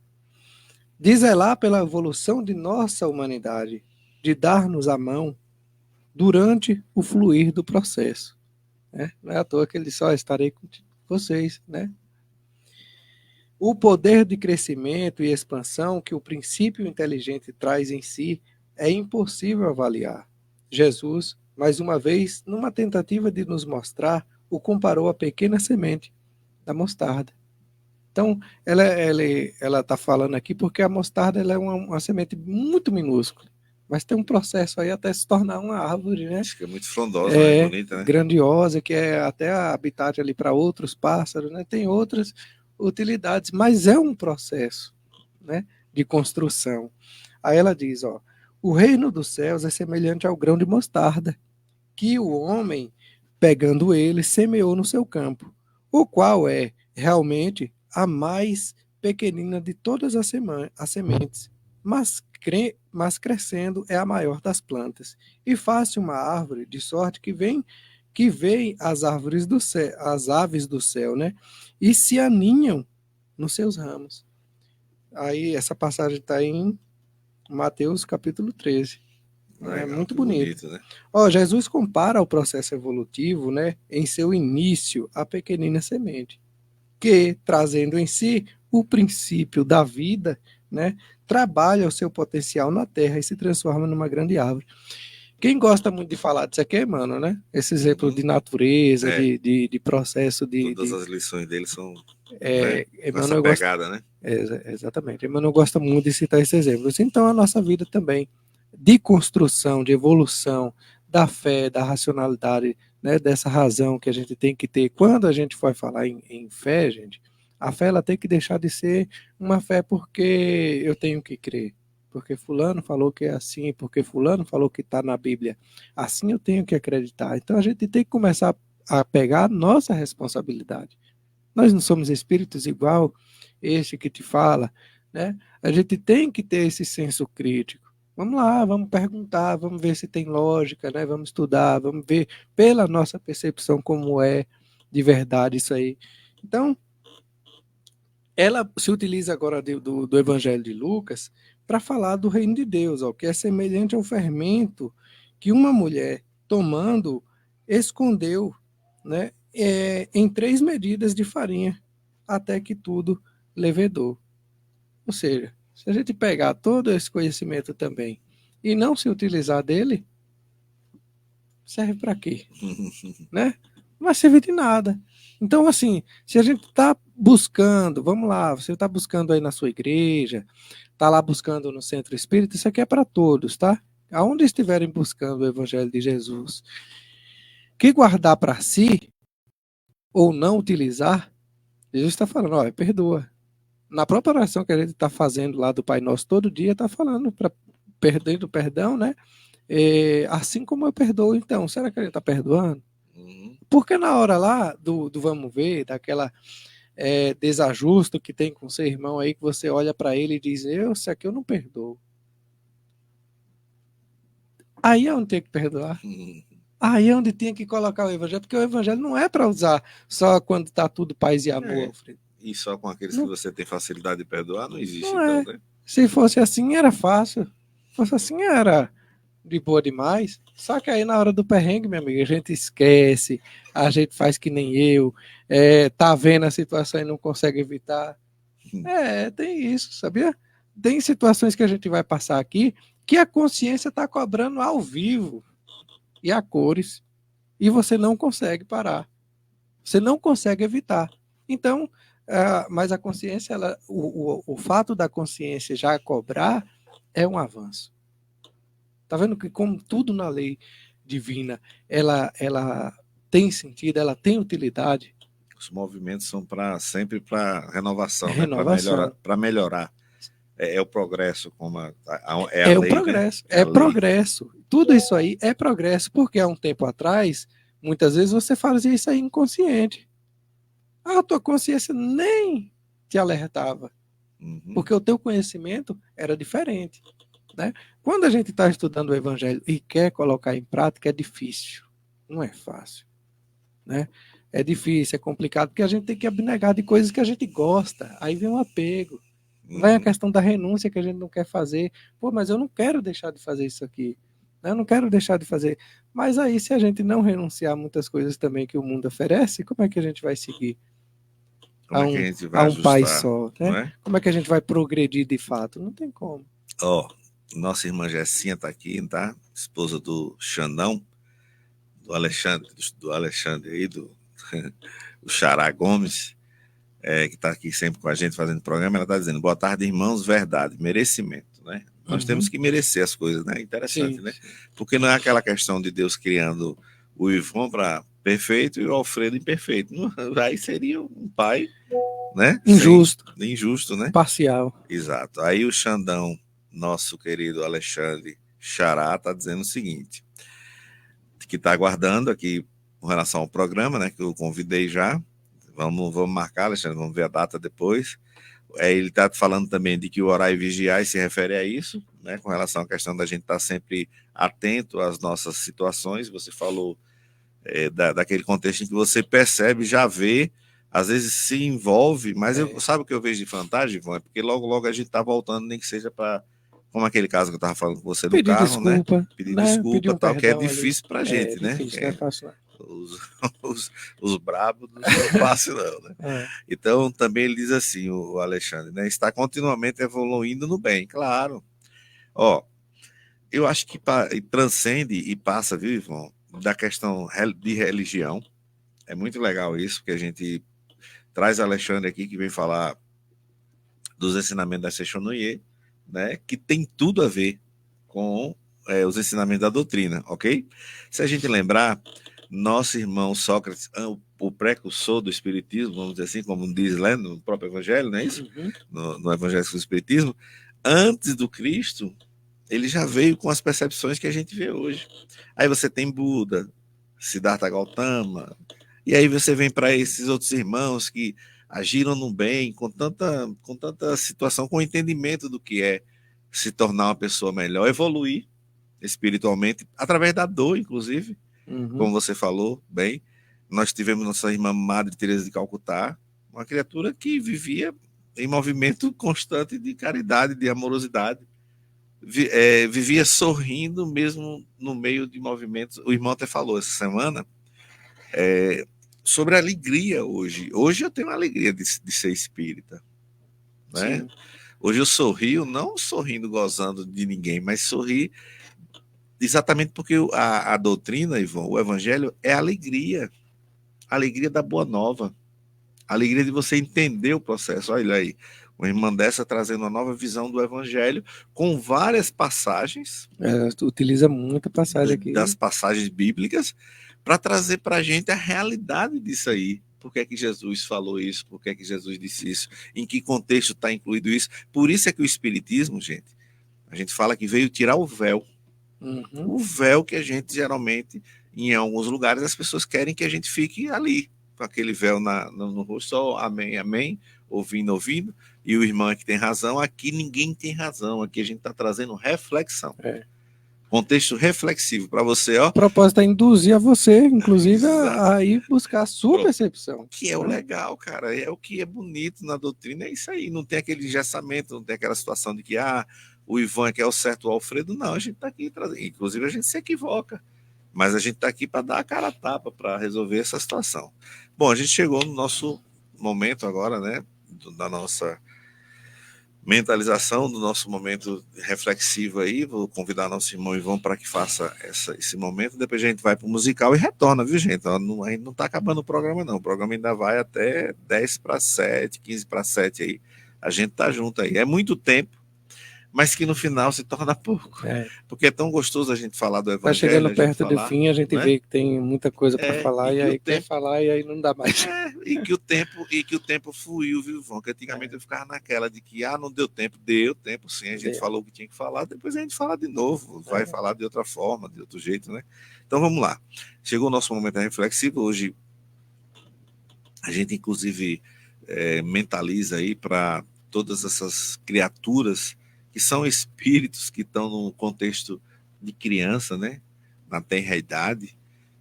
De zelar pela evolução de nossa humanidade, de dar-nos a mão durante o fluir do processo. Né? Não é à toa que ele só estarei com vocês, né? O poder de crescimento e expansão que o princípio inteligente traz em si é impossível avaliar. Jesus, mais uma vez, numa tentativa de nos mostrar, o comparou à pequena semente da mostarda. Então, ela está falando aqui porque a mostarda ela é uma semente muito minúscula, mas tem um processo aí até se tornar uma árvore, né? Acho que é muito frondosa, né? Bonita, né? Grandiosa, que é até habitat ali para outros pássaros, né? Tem outras utilidades, mas é um processo, né, de construção. Aí ela diz, ó, o reino dos céus é semelhante ao grão de mostarda, que o homem, pegando ele, semeou no seu campo, o qual é realmente a mais pequenina de todas as sementes, mas crescendo é a maior das plantas, e faz-se uma árvore, de sorte que vem as árvores do céu, as aves do céu, né? E se aninham nos seus ramos. Aí essa passagem está em Mateus capítulo 13. Legal, é muito bonito, né? Ó, Jesus compara o processo evolutivo, né, em seu início, à pequenina semente, que, trazendo em si o princípio da vida, né, trabalha o seu potencial na terra e se transforma numa grande árvore. Quem gosta muito de falar disso aqui é Emmanuel, né? Esse exemplo de natureza, de processo de... Todas as lições dele são Emmanuel essa pegada, né? Exatamente. Emmanuel gosta muito de citar esses exemplos. Então, a nossa vida também, de construção, de evolução, da fé, da racionalidade, né, dessa razão que a gente tem que ter. Quando a gente for falar em fé, gente, a fé ela tem que deixar de ser uma fé porque eu tenho que crer. Porque fulano falou que é assim, porque fulano falou que está na Bíblia. Assim eu tenho que acreditar. Então a gente tem que começar a pegar a nossa responsabilidade. Nós não somos espíritos igual este que te fala, né? A gente tem que ter esse senso crítico. Vamos lá, vamos perguntar, vamos ver se tem lógica, né? Vamos estudar, vamos ver pela nossa percepção como é de verdade isso aí. Então, ela se utiliza agora do Evangelho de Lucas para falar do reino de Deus, ó, que é semelhante ao fermento que uma mulher tomando escondeu, né, em 3 medidas de farinha, até que tudo levedou. Ou seja, se a gente pegar todo esse conhecimento também e não se utilizar dele, serve para quê? Né? Não vai servir de nada. Então, assim, se a gente está buscando, vamos lá, você está buscando aí na sua igreja, está lá buscando no centro espírita, isso aqui é para todos, tá? Aonde estiverem buscando o evangelho de Jesus, que guardar para si ou não utilizar, Jesus está falando, olha, perdoa. Na própria oração que a gente está fazendo lá do Pai Nosso todo dia, está falando para perder do perdão, né? Assim como eu perdoo, então, será que a gente está perdoando? Porque na hora lá do vamos ver, daquela desajusto que tem com seu irmão aí, que você olha para ele e diz, isso aqui eu não perdoo. Aí é onde tem que perdoar. Aí é onde tem que colocar o evangelho, porque o evangelho não é para usar só quando está tudo paz e amor, Alfredo. E só com aqueles que você tem facilidade de perdoar, não existe, não então, né? Se fosse assim, era fácil. Se fosse assim, era de boa demais. Só que aí na hora do perrengue, meu amigo, a gente esquece, a gente faz que nem eu, tá vendo a situação e não consegue evitar. Tem isso, sabia? Tem situações que a gente vai passar aqui que a consciência está cobrando ao vivo e a cores, e você não consegue parar. Você não consegue evitar. Então, mas a consciência, o fato da consciência já cobrar é um avanço. Tá vendo que como tudo na lei divina, ela tem sentido, ela tem utilidade? Os movimentos são sempre para renovação, renovação. Né? Para melhorar. É o progresso, como a lei, o progresso, né? Progresso. Tudo isso aí é progresso, porque há um tempo atrás, muitas vezes você fazia isso aí inconsciente. A tua consciência nem te alertava, porque o teu conhecimento era diferente. Né? Quando a gente está estudando o evangelho e quer colocar em prática, é difícil, não é fácil. Né? É difícil, é complicado, porque a gente tem que abnegar de coisas que a gente gosta, aí vem um apego. Vem a questão da renúncia que a gente não quer fazer. Pô, mas eu não quero deixar de fazer isso aqui. Eu não quero deixar de fazer. Mas aí, se a gente não renunciar a muitas coisas também que o mundo oferece, como é que a gente vai seguir? Como é que a gente vai ajustar, pai só, né? Como é que a gente vai progredir de fato? Não tem como. Nossa irmã Jessinha está aqui, tá? Esposa do Xandão, do Alexandre aí, do Xará Gomes, que está aqui sempre com a gente fazendo programa. Ela está dizendo, boa tarde, irmãos, verdade, merecimento, né? Nós temos que merecer as coisas, né? Interessante, né? Porque não é aquela questão de Deus criando o Ivon para perfeito e o Alfredo imperfeito. Aí seria um pai, né? Injusto, né? Parcial. Exato. Aí o Xandão, nosso querido Alexandre Xará, está dizendo o seguinte, que está aguardando aqui com relação ao programa, né? Que eu convidei já. Vamos marcar, Alexandre, vamos ver a data depois. Ele está falando também de que o orar e vigiar se refere a isso, né, com relação à questão da gente estar sempre atento às nossas situações. Você falou daquele contexto em que você percebe, já vê, às vezes se envolve, mas sabe o que eu vejo de vantagem, Ivan? É porque logo a gente está voltando, nem que seja para, como aquele caso que eu estava falando com você do carro, desculpa, né? Pedir desculpa, tal, que é difícil para a gente, né? Difícil, não é fácil, não. Os brabos não são fáceis, não, né? Então, também ele diz assim, o Alexandre, né? Está continuamente evoluindo no bem, claro. Eu acho que transcende e passa, viu, Ivan, da questão de religião. É muito legal isso, porque a gente traz Alexandre aqui, que vem falar dos ensinamentos da Sechonoye, né? Que tem tudo a ver com os ensinamentos da doutrina, ok? Se a gente lembrar, nosso irmão Sócrates, o precursor do espiritismo, vamos dizer assim, como diz lá no próprio evangelho, não é isso? No evangelho do espiritismo, antes do Cristo, ele já veio com as percepções que a gente vê hoje. Aí você tem Buda, Siddhartha Gautama, e aí você vem para esses outros irmãos que agiram no bem, com tanta situação, com entendimento do que é se tornar uma pessoa melhor, evoluir espiritualmente, através da dor, inclusive, como você falou bem. Nós tivemos nossa irmã Madre Teresa de Calcutá, uma criatura que vivia em movimento constante de caridade, de amorosidade. Vivia sorrindo mesmo no meio de movimentos. O irmão até falou essa semana sobre a alegria hoje. Hoje eu tenho a alegria de ser espírita, né? Sim. Hoje eu sorrio, não sorrindo, gozando de ninguém, mas sorri exatamente porque a doutrina, Ivon, o evangelho é alegria. A alegria da boa nova. A alegria de você entender o processo. Olha aí, uma irmã dessa trazendo uma nova visão do evangelho com várias passagens. Utiliza muita passagem aqui. Das passagens bíblicas para trazer para a gente a realidade disso aí. Por que é que Jesus falou isso? Por que é que Jesus disse isso? Em que contexto está incluído isso? Por isso é que o Espiritismo, gente, a gente fala que veio tirar o véu. O véu que a gente geralmente, em alguns lugares, as pessoas querem que a gente fique ali, com aquele véu no rosto, só amém, amém, ouvindo, ouvindo, e o irmão é que tem razão. Aqui ninguém tem razão, aqui a gente está trazendo reflexão. Contexto reflexivo para você, ó. O propósito é induzir a você, inclusive, a ir buscar a sua percepção. Que é o legal, cara. É o que é bonito na doutrina, é isso aí. Não tem aquele engessamento, não tem aquela situação de que o Ivan é que é o certo, o Alfredo. Não, a gente está aqui trazendo. Inclusive, a gente se equivoca. Mas a gente está aqui para dar a cara a tapa, para resolver essa situação. Bom, a gente chegou no nosso momento agora, né? Da nossa mentalização, do nosso momento reflexivo aí. Vou convidar nosso irmão Ivan para que faça esse momento. Depois a gente vai para o musical e retorna, viu, gente? A gente não está acabando o programa, não. O programa ainda vai até 10 para 7, 15 para 7 aí. A gente tá junto aí. É muito tempo, mas que no final se torna pouco. Porque é tão gostoso a gente falar do evangelho. Tá chegando perto do fim, a gente vê que tem muita coisa para falar, e aí quer falar, e aí não dá mais. E que o tempo fluiu, viu, Ivan? Que antigamente eu ficava naquela de que, não deu tempo. Deu tempo, sim. A gente falou o que tinha que falar, depois a gente fala de novo. Vai falar de outra forma, de outro jeito, né? Então vamos lá. Chegou o nosso momento reflexivo. Hoje a gente, inclusive, mentaliza aí para todas essas criaturas que são espíritos que estão no contexto de criança, né? Na tenra idade,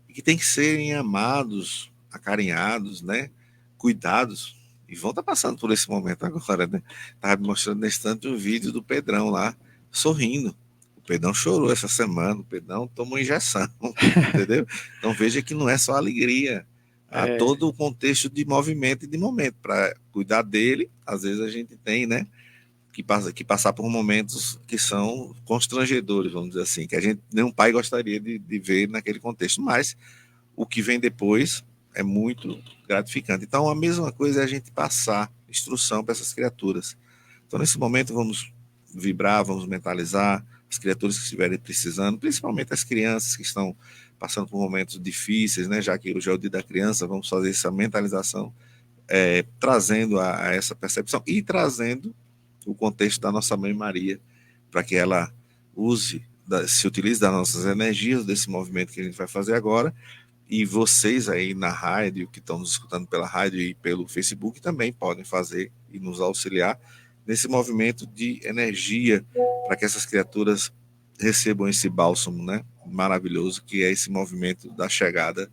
e que tem que serem amados, acarinhados, né? Cuidados. E vão estar passando por esse momento agora, né? Estava me mostrando nesse instante um vídeo do Pedrão lá, sorrindo. O Pedrão chorou essa semana, o Pedrão tomou injeção, entendeu? Então veja que não é só alegria. Há todo o contexto de movimento e de momento. Para cuidar dele, às vezes a gente tem, né? Que passar por momentos que são constrangedores, vamos dizer assim, que a gente, nenhum pai gostaria de ver naquele contexto, mas o que vem depois é muito gratificante. Então, a mesma coisa é a gente passar instrução para essas criaturas. Então, nesse momento, vamos vibrar, vamos mentalizar as criaturas que estiverem precisando, principalmente as crianças que estão passando por momentos difíceis, né? Já que hoje é o dia da criança, vamos fazer essa mentalização, trazendo a essa percepção e trazendo o contexto da nossa Mãe Maria, para que ela se utilize das nossas energias, desse movimento que a gente vai fazer agora, e vocês aí na rádio, que estão nos escutando pela rádio e pelo Facebook, também podem fazer e nos auxiliar nesse movimento de energia, para que essas criaturas recebam esse bálsamo, né, maravilhoso, que é esse movimento da chegada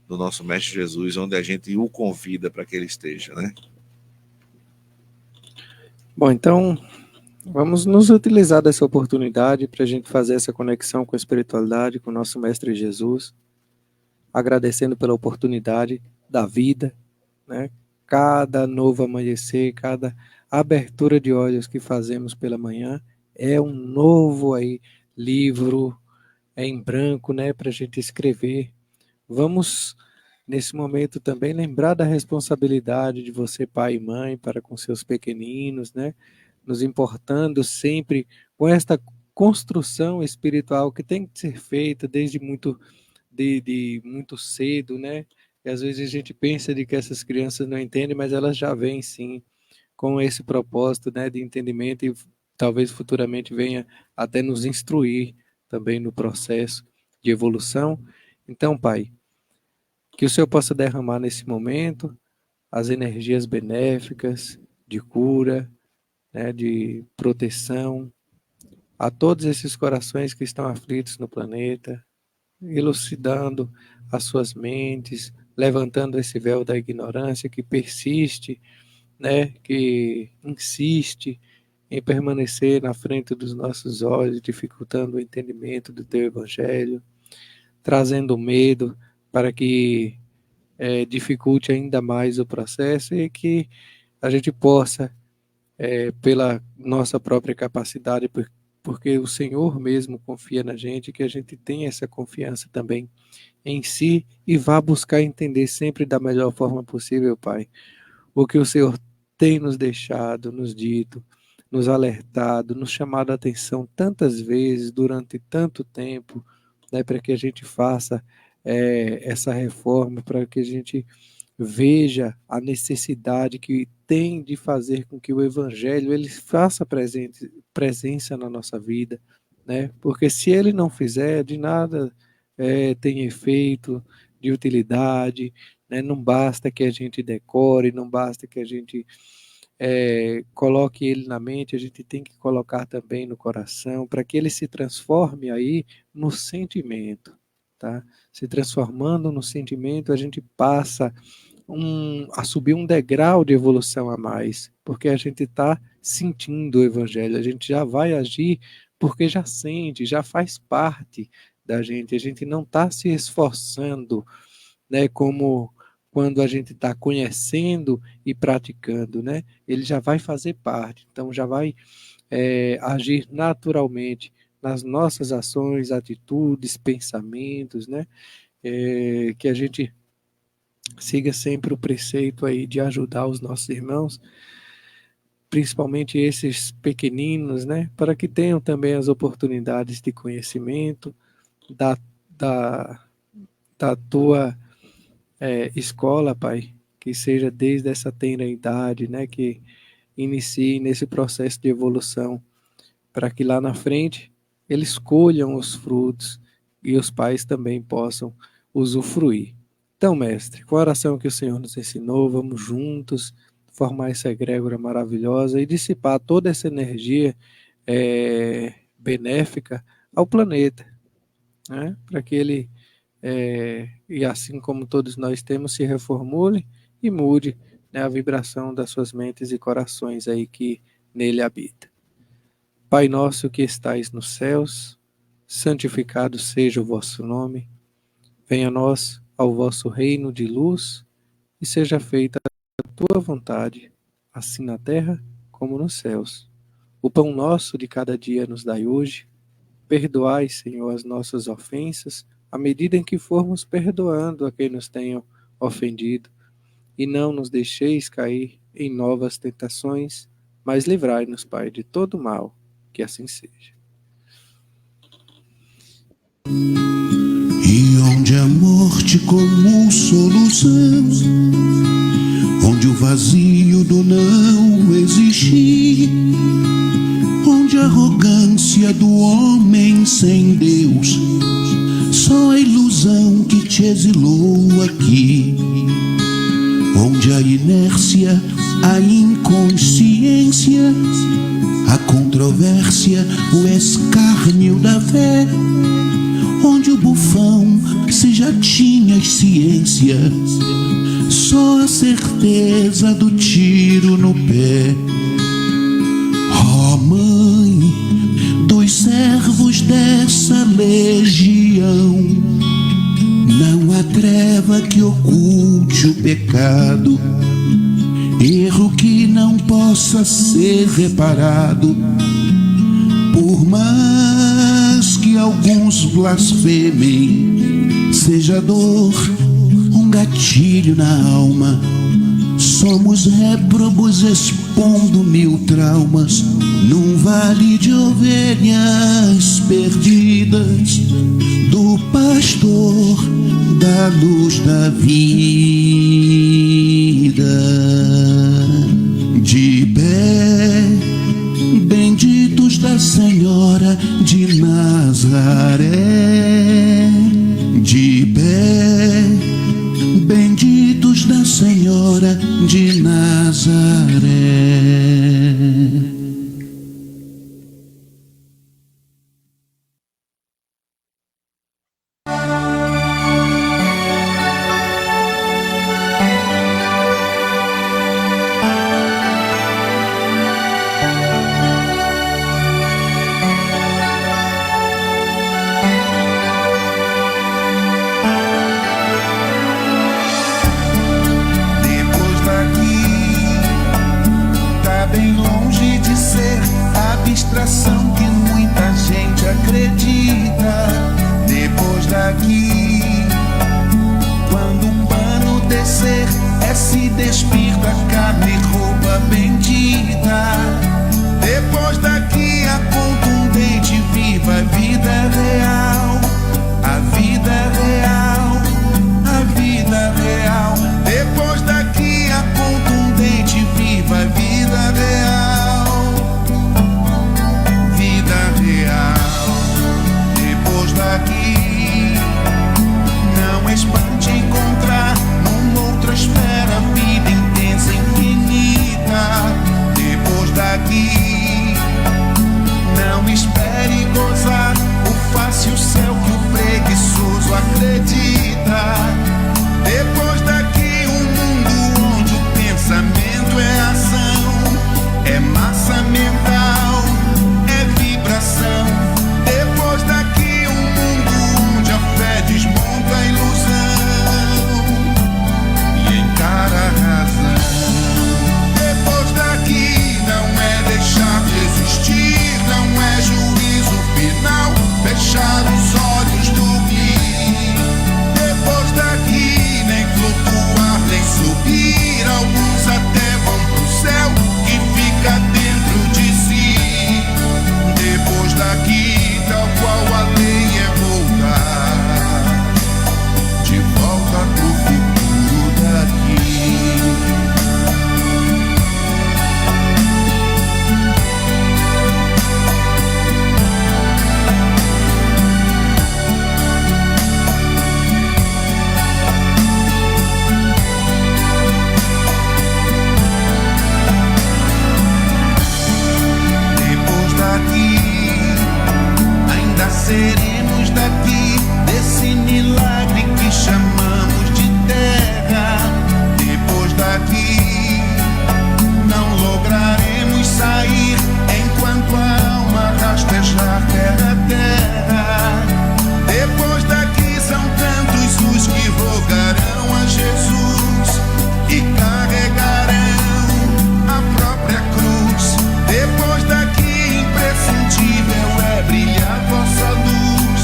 do nosso Mestre Jesus, onde a gente o convida para que ele esteja, né? Bom, então vamos nos utilizar dessa oportunidade para a gente fazer essa conexão com a espiritualidade, com o nosso Mestre Jesus, agradecendo pela oportunidade da vida, né? Cada novo amanhecer, cada abertura de olhos que fazemos pela manhã é um novo livro em branco, né, para a gente escrever. Vamos, nesse momento, também lembrar da responsabilidade de você, pai e mãe, para com seus pequeninos, né? Nos importando sempre com esta construção espiritual que tem que ser feita desde muito cedo, né? E às vezes a gente pensa de que essas crianças não entendem, mas elas já vêm sim com esse propósito, né, de entendimento, e talvez futuramente venha até nos instruir também no processo de evolução. Então, Pai, que o Senhor possa derramar nesse momento as energias benéficas de cura, né, de proteção a todos esses corações que estão aflitos no planeta, elucidando as suas mentes, levantando esse véu da ignorância que persiste né, que insiste em permanecer na frente dos nossos olhos, dificultando o entendimento do teu evangelho, trazendo medo para que dificulte ainda mais o processo e que a gente possa, pela nossa própria capacidade, porque o Senhor mesmo confia na gente, que a gente tenha essa confiança também em si e vá buscar entender sempre da melhor forma possível, Pai, o que o Senhor tem nos deixado, nos dito, nos alertado, nos chamado a atenção tantas vezes, durante tanto tempo, né, para que a gente faça essa reforma, para que a gente veja a necessidade que tem de fazer com que o Evangelho ele faça presença na nossa vida, né? Porque se ele não fizer, de nada tem efeito de utilidade, né? Não basta que a gente decore, não basta que a gente coloque ele na mente, a gente tem que colocar também no coração, para que ele se transforme aí no sentimento, tá? Se transformando no sentimento, a gente passa a subir um degrau de evolução a mais, porque a gente está sentindo o Evangelho, a gente já vai agir porque já sente, já faz parte da gente, a gente não está se esforçando, né, como quando a gente está conhecendo e praticando, né? Ele já vai fazer parte, então já vai agir naturalmente nas nossas ações, atitudes, pensamentos, né? Que a gente siga sempre o preceito aí de ajudar os nossos irmãos, principalmente esses pequeninos, né? Para que tenham também as oportunidades de conhecimento da, da, da tua escola, Pai, que seja desde essa tenra idade, né, que inicie nesse processo de evolução, para que lá na frente eles colham os frutos e os pais também possam usufruir. Então, mestre, com a oração que o Senhor nos ensinou, vamos juntos formar essa egrégora maravilhosa e dissipar toda essa energia benéfica ao planeta, né, para que ele e assim como todos nós temos, se reformule e mude, né, a vibração das suas mentes e corações aí que nele habita. Pai nosso que estais nos céus, santificado seja o vosso nome, venha a nós ao vosso reino de luz e seja feita a tua vontade, assim na terra como nos céus. O pão nosso de cada dia nos dai hoje, perdoai, Senhor, as nossas ofensas, à medida em que formos perdoando a quem nos tenham ofendido. E não nos deixeis cair em novas tentações, mas livrai-nos, Pai, de todo mal, que assim seja. E onde a morte como solução, onde o vazio do não existir, onde a arrogância do homem sem Deus, só a ilusão que te exilou aqui, onde a inércia, a inconsciência, a controvérsia, o escárnio da fé, onde o bufão se já tinha ciência, só a certeza do tiro no pé. Ó Mãe dos servos dessa legião, não há treva que oculte o pecado, erro que não possa ser reparado, por mais que alguns blasfemem, seja dor um gatilho na alma. Somos réprobos expondo 1000 traumas num vale de ovelhas perdidas, do pastor da luz da vida. De pé, benditos da Senhora de Nazaré. De pé, benditos da Senhora de Nazaré. despir da carne roupa bendita. Depois daqui a contundente viva a vida real, a vida real, a vida real. Depois daqui a contundente viva a vida real, vida real. Depois daqui não é espante encontrar numa outra esfera vida intensa, infinita. Depois daqui não espere gozar o fácil céu que o preguiçoso acredita. Depois daqui um mundo onde o pensamento é ação, é massa mental, é vibração. Depois daqui um mundo onde a fé desmonta a ilusão e encara a razão. Depois daqui não é deixar de existir, não é juízo final, fechar os olhos, dormir. Depois daqui nem flutuar, nem subir, alguns até vão pro céu que fica dentro de si. Depois daqui, tal qual a lei é voltar, de volta pro futuro daqui. Depois daqui, ainda seremos daqui, desse milagre que chamamos de terra. Depois daqui, não lograremos sair enquanto a alma rastejar terra a terra. Depois daqui são tantos os que rogarão a Jesus e carregarão a própria cruz. Depois daqui imprescindível é brilhar vossa luz,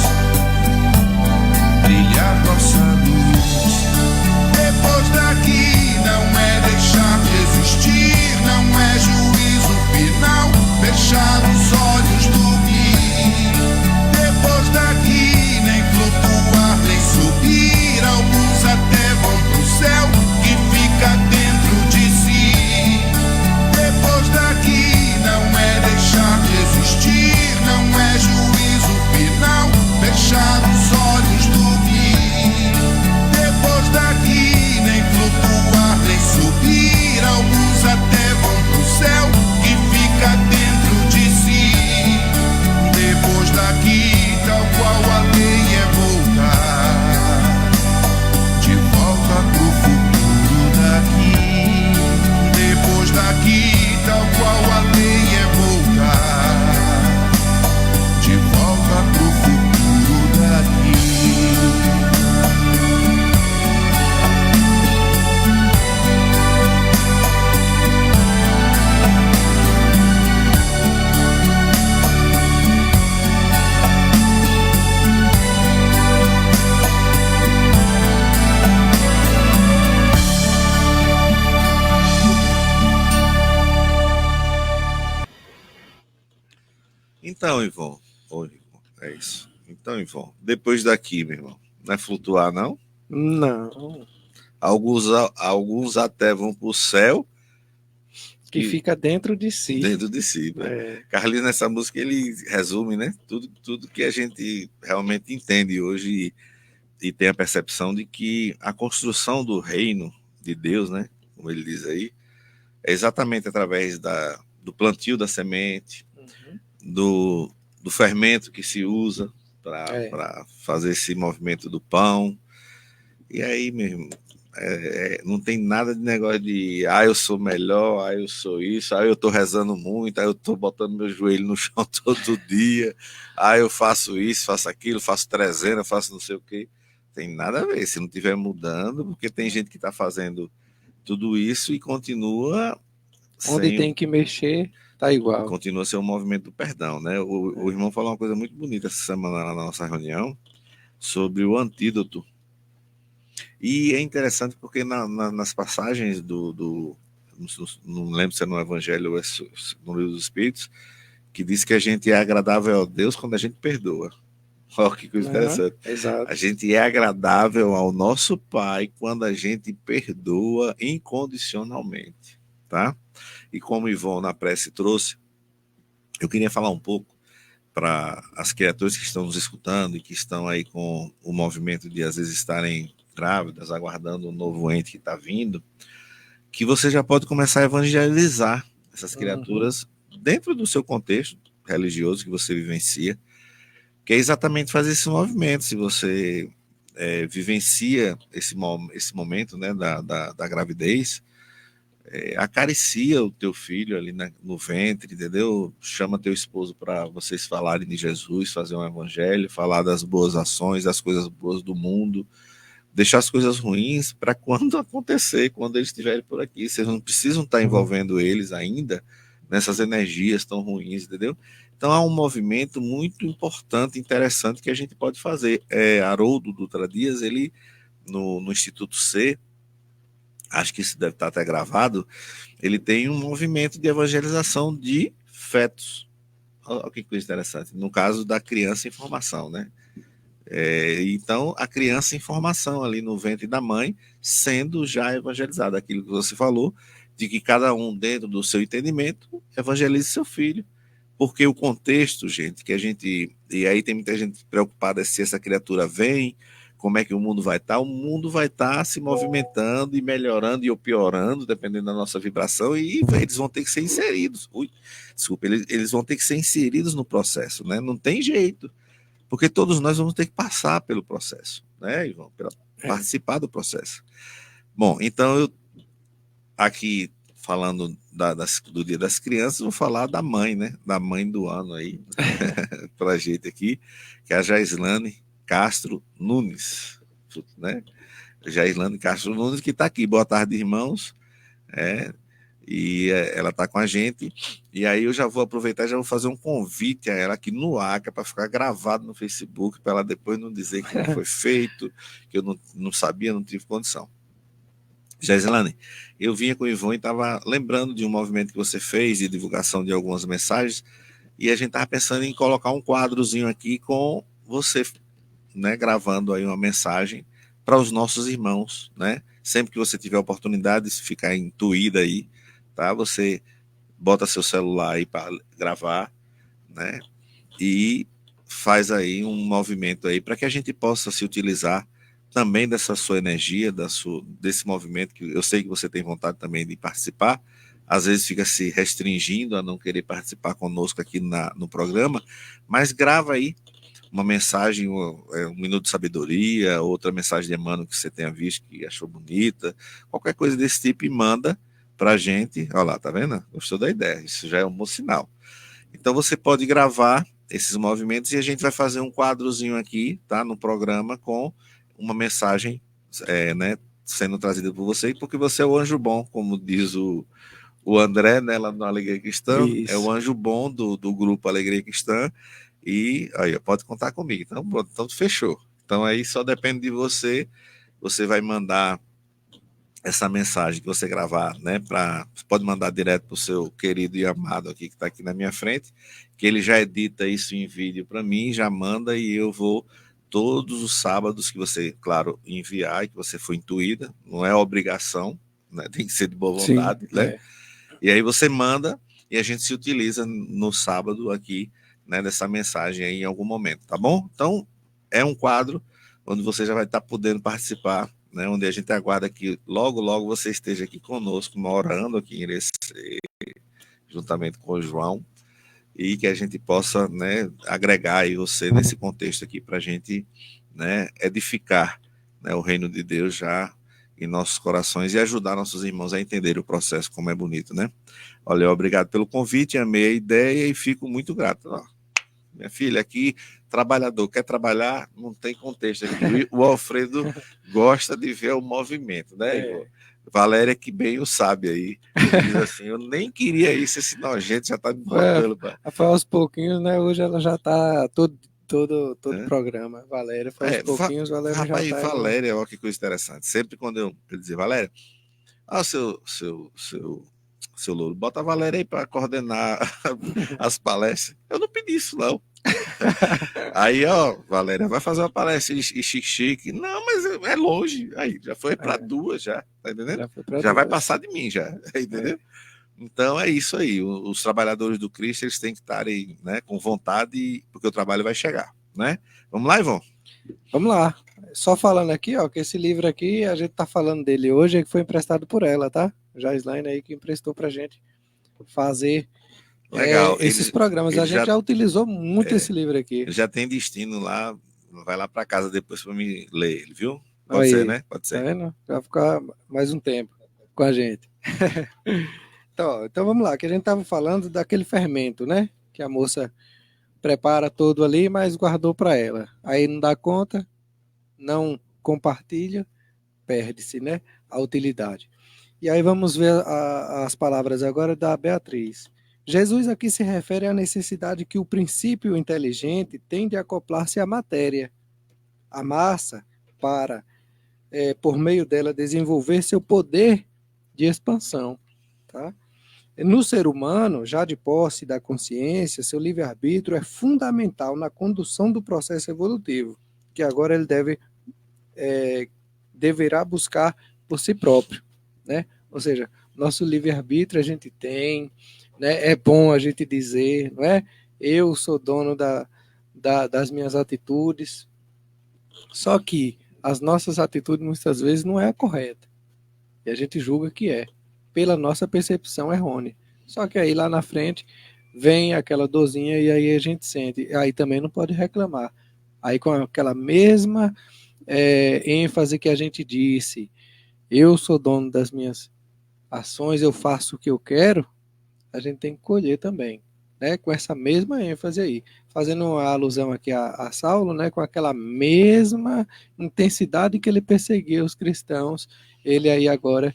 brilhar vossa luz. Depois daqui não é deixar de existir, não é juízo final, fechar os olhos, dormir. Depois daqui nem flutuar, nem subir, alguns até vão pro céu que fica dentro de si. Depois daqui não é deixar de existir, não é juízo final, fechar os olhos, dormir. Depois daqui nem flutuar, nem subir, alguns até vão pro céu que fica dentro de si. Depois daqui, tal qual a lei é voltar, de volta pro futuro daqui. Depois daqui, tal qual a lei é voltar, de volta pro futuro daqui. Então, Ivon, é isso. Então, Ivon, depois daqui, meu irmão, não é flutuar, não? Não. Alguns até vão pro céu. Que fica dentro de si. Dentro de si. Né? Carlinhos, nessa música, ele resume, né? Tudo que a gente realmente entende hoje e tem a percepção de que a construção do reino de Deus, né? Como ele diz aí, é exatamente através do plantio da semente, do fermento que se usa para fazer esse movimento do pão. E aí, mesmo, não tem nada de negócio de eu sou melhor, eu sou isso, eu tô rezando muito, eu tô botando meu joelho no chão todo dia, eu faço isso, faço aquilo, faço 300, faço não sei o quê. Tem nada a ver, se não estiver mudando, porque tem gente que está fazendo tudo isso e continua... Onde tem que mexer, tá igual. Continua a ser um movimento do perdão, né? O irmão falou uma coisa muito bonita essa semana na nossa reunião sobre o antídoto. E é interessante porque nas passagens não lembro se é no Evangelho ou é no Livro dos Espíritos, que diz que a gente é agradável a Deus quando a gente perdoa. Olha que coisa interessante. Exato. A gente é agradável ao nosso Pai quando a gente perdoa incondicionalmente, tá? E como o Ivon na prece trouxe, eu queria falar um pouco para as criaturas que estão nos escutando e que estão aí com o movimento de às vezes estarem grávidas, aguardando um novo ente que está vindo, que você já pode começar a evangelizar essas criaturas dentro do seu contexto religioso que você vivencia, que é exatamente fazer esse movimento. Se você vivencia esse momento, né, da gravidez, acaricia o teu filho ali no ventre, entendeu? Chama teu esposo para vocês falarem de Jesus, fazer um evangelho, falar das boas ações, das coisas boas do mundo, deixar as coisas ruins para quando acontecer, quando eles estiverem por aqui. Vocês não precisam estar envolvendo eles ainda nessas energias tão ruins, entendeu? Então há um movimento muito importante, interessante, que a gente pode fazer. Haroldo Dutra Dias, ele no Instituto C, acho que isso deve estar até gravado, ele tem um movimento de evangelização de fetos. Olha que coisa interessante. No caso da criança em formação, né? Então, a criança em formação ali no ventre da mãe, sendo já evangelizada. Aquilo que você falou, de que cada um, dentro do seu entendimento, evangelize seu filho. Porque o contexto, gente, que a gente... E aí tem muita gente preocupada se essa criatura vem, como é que o mundo vai estar. O mundo vai estar se movimentando e melhorando e ou piorando, dependendo da nossa vibração, e eles vão ter que ser inseridos. Eles vão ter que ser inseridos no processo, né? Não tem jeito. Porque todos nós vamos ter que passar pelo processo, né, Ivan? Participar do processo. Bom, então eu aqui falando do Dia das Crianças, vou falar da mãe, né? Da mãe do ano aí, pra gente aqui, que é a Jaislane Castro Nunes, né? Jaislane Castro Nunes, que está aqui. Boa tarde, irmãos. E ela está com a gente, e aí eu já vou aproveitar e já vou fazer um convite a ela aqui no ACA para ficar gravado no Facebook, para ela depois não dizer que não foi feito, que eu não sabia, não tive condição. Jaislane, eu vinha com o Ivon e estava lembrando de um movimento que você fez de divulgação de algumas mensagens, e a gente estava pensando em colocar um quadrozinho aqui com você, né, gravando aí uma mensagem para os nossos irmãos, né? Sempre que você tiver oportunidade de ficar intuída aí, tá? Você bota seu celular aí para gravar, né? E faz aí um movimento aí para que a gente possa se utilizar também dessa sua energia, desse movimento, que eu sei que você tem vontade também de participar, às vezes fica se restringindo a não querer participar conosco aqui no programa, mas grava aí uma mensagem, um minuto de sabedoria, outra mensagem de Emmanuel que você tenha visto, que achou bonita, qualquer coisa desse tipo, e manda para a gente. Olha lá, tá vendo? Gostou da ideia, isso já é um bom sinal. Então você pode gravar esses movimentos e a gente vai fazer um quadrozinho aqui, tá, no programa, com uma mensagem, né, sendo trazida por você, porque você é o anjo bom, como diz o André, né, lá no Alegria Cristã. Isso. É o anjo bom do grupo Alegria Cristã, e aí pode contar comigo. Então, pronto, então fechou. Então aí só depende de você. Você vai mandar essa mensagem que você gravar, né? Você pode mandar direto para o seu querido e amado aqui, que está aqui na minha frente, que ele já edita isso em vídeo para mim, já manda, e eu vou todos os sábados que você, claro, enviar e que você for intuída, não é obrigação, né? Tem que ser de boa vontade. Sim, né? E aí você manda e a gente se utiliza no sábado aqui, né, dessa mensagem aí em algum momento, tá bom? Então, é um quadro onde você já vai estar podendo participar, né, onde a gente aguarda que logo, logo você esteja aqui conosco, morando aqui em Irecê, juntamente com o João, e que a gente possa, né, agregar aí você nesse contexto aqui para a gente, né, edificar, né, o reino de Deus já em nossos corações e ajudar nossos irmãos a entender o processo, como é bonito, né? Olha, obrigado pelo convite, amei a ideia e fico muito grato. Ó, minha filha, aqui, trabalhador, quer trabalhar, não tem contexto. O Alfredo gosta de ver o movimento, né? Valéria, que bem o sabe aí, diz assim, eu nem queria isso, esse nojento já tá me botando. Foi aos pouquinhos, né? Hoje ela já tá todo né? programa. Valéria, foi aos É, pouquinhos, Valéria já rapaz, tá Valéria, olha que coisa interessante. Sempre quando eu dizia, Valéria, seu Louro, bota a Valéria aí para coordenar as palestras. Eu não pedi isso, não. Aí, ó, Valéria, vai fazer uma palestra e chique-chique. Não, mas é longe. Aí, já foi para É, duas, já, tá entendendo? já foi para Já vai duas. passar de mim, já, entendeu? É. Então é isso aí. Os trabalhadores do Cristo, eles têm que estarem, né, com vontade, porque o trabalho vai chegar, né? Vamos lá, Ivon? Vamos lá. Só falando aqui, ó, que esse livro aqui, a gente tá falando dele hoje, é que foi emprestado por ela, tá? Jaislaine aí que emprestou pra gente fazer Legal. esses programas. A Ele gente já, já utilizou muito esse livro aqui. ele já tem destino lá. Vai lá para casa depois para me ler ele, viu? Pode ser, Aí, né? Pode tá ser. vendo? Vai ficar mais um tempo com a gente. Então vamos lá, que a gente tava falando daquele fermento, né? Que a moça prepara todo ali, mas guardou para ela. Aí não dá conta, não compartilha, perde-se, né? A utilidade. E aí vamos ver as palavras agora da Beatriz. Jesus aqui se refere à necessidade que o princípio inteligente tem de acoplar-se à matéria, à massa, para, por meio dela, desenvolver seu poder de expansão. Tá? No ser humano, já de posse da consciência, seu livre-arbítrio é fundamental na condução do processo evolutivo, que agora ele deverá buscar por si próprio, né? Ou seja, nosso livre-arbítrio a gente tem, né? É bom a gente dizer, não é? Eu sou dono das minhas atitudes, só que as nossas atitudes muitas vezes não é a correta, e a gente julga que é, pela nossa percepção errônea. Só que aí lá na frente vem aquela dorzinha e aí a gente sente, aí também não pode reclamar. Aí com aquela mesma ênfase que a gente disse, eu sou dono das minhas ações, eu faço o que eu quero, a gente tem que colher também, né? Com essa mesma ênfase aí, fazendo uma alusão aqui a Saulo, né? Com aquela mesma intensidade que ele perseguia os cristãos, ele aí agora,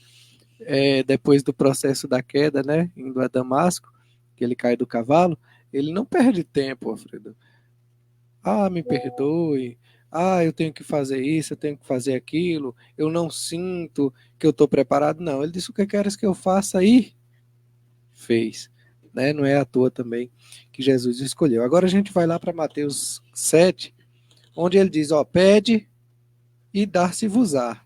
depois do processo da queda, né? Indo a Damasco, que ele cai do cavalo, ele não perde tempo, Alfredo. Ah, me perdoe. Ah, eu tenho que fazer isso, eu tenho que fazer aquilo. Eu não sinto que eu estou preparado. Não, ele disse: o que queres que eu faça? E fez. Né? Não é à toa também que Jesus escolheu. Agora a gente vai lá para Mateus 7, onde ele diz: ó, pede e dar-se-vos-á.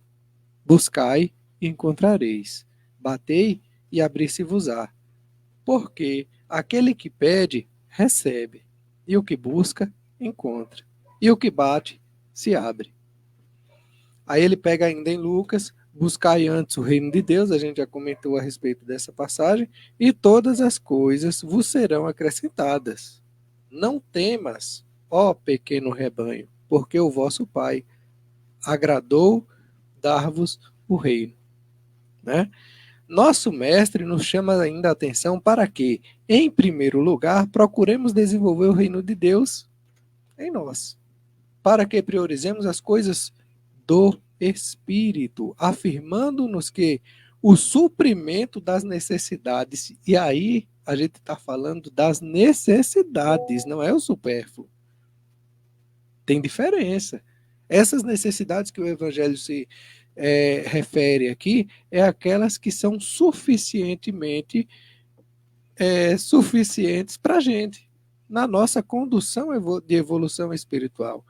Buscai e encontrareis. Batei e abrir-se-vos-á. Porque aquele que pede, recebe. E o que busca, encontra. E o que bate, se abre. Aí ele pega ainda em Lucas: buscai antes o reino de Deus, a gente já comentou a respeito dessa passagem, e todas as coisas vos serão acrescentadas. Não temas, ó pequeno rebanho, porque o vosso Pai agradou dar-vos o reino. Né? Nosso mestre nos chama ainda a atenção para que, em primeiro lugar, procuremos desenvolver o reino de Deus em nós, para que priorizemos as coisas do Espírito, afirmando-nos que o suprimento das necessidades, e aí a gente está falando das necessidades, não é o supérfluo. Tem diferença. Essas necessidades que o Evangelho se refere aqui é aquelas que são suficientemente suficientes para a gente, na nossa condução de evolução espiritual.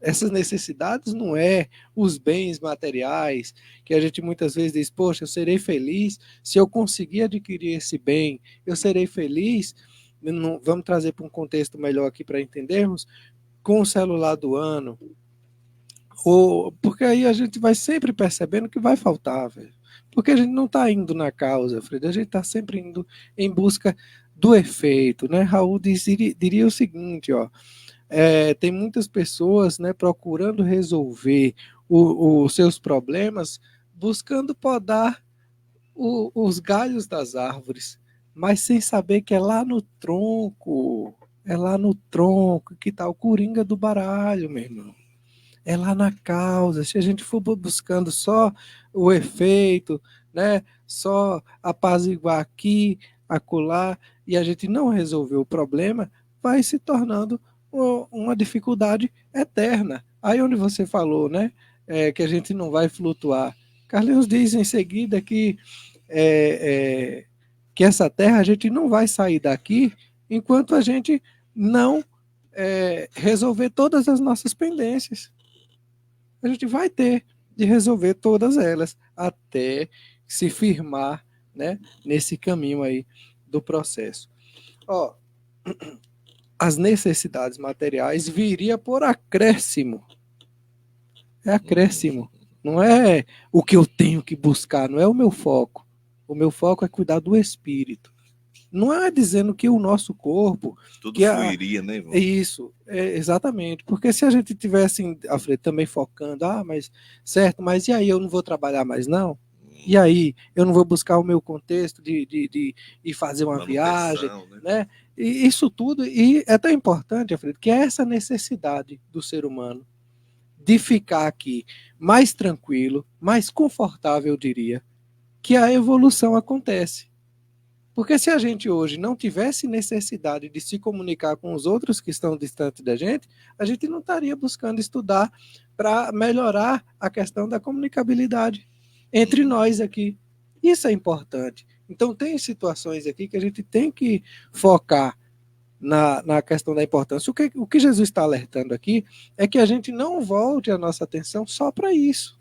Essas necessidades não é os bens materiais, que a gente muitas vezes diz: poxa, eu serei feliz se eu conseguir adquirir esse bem, eu serei feliz, vamos trazer para um contexto melhor aqui para entendermos, com o celular do ano, porque aí a gente vai sempre percebendo que vai faltar, velho. Porque a gente não está indo na causa, Fred, a gente está sempre indo em busca do efeito, né? Raul diria o seguinte, ó: tem muitas pessoas, né, procurando resolver os seus problemas, buscando podar os galhos das árvores, mas sem saber que é lá no tronco que está o coringa do baralho, meu irmão. É lá na causa. Se a gente for buscando só o efeito, né, só apaziguar aqui, acolá, e a gente não resolver o problema, vai se tornando uma dificuldade eterna. Aí onde você falou, né, que a gente não vai flutuar. Carlinhos diz em seguida que essa terra a gente não vai sair daqui enquanto a gente não resolver todas as nossas pendências. A gente vai ter de resolver todas elas até se firmar, né, nesse caminho aí do processo. Ó, as necessidades materiais viria por acréscimo. É acréscimo. Não é o que eu tenho que buscar, não é o meu foco. O meu foco é cuidar do espírito. Não é dizendo que o nosso corpo... Tudo que fluiria, né, Ivan? Isso, exatamente. Porque se a gente tivesse, Alfredo, também focando, mas e aí eu não vou trabalhar mais, não? E aí eu não vou buscar o meu contexto de fazer uma viagem, né? E isso tudo, e é tão importante, Alfredo, que é essa necessidade do ser humano de ficar aqui mais tranquilo, mais confortável, eu diria, que a evolução acontece. Porque se a gente hoje não tivesse necessidade de se comunicar com os outros que estão distantes da gente não estaria buscando estudar para melhorar a questão da comunicabilidade entre nós aqui. Isso é importante. Então tem situações aqui que a gente tem que focar na questão da importância. O que Jesus está alertando aqui é que a gente não volte a nossa atenção só para isso.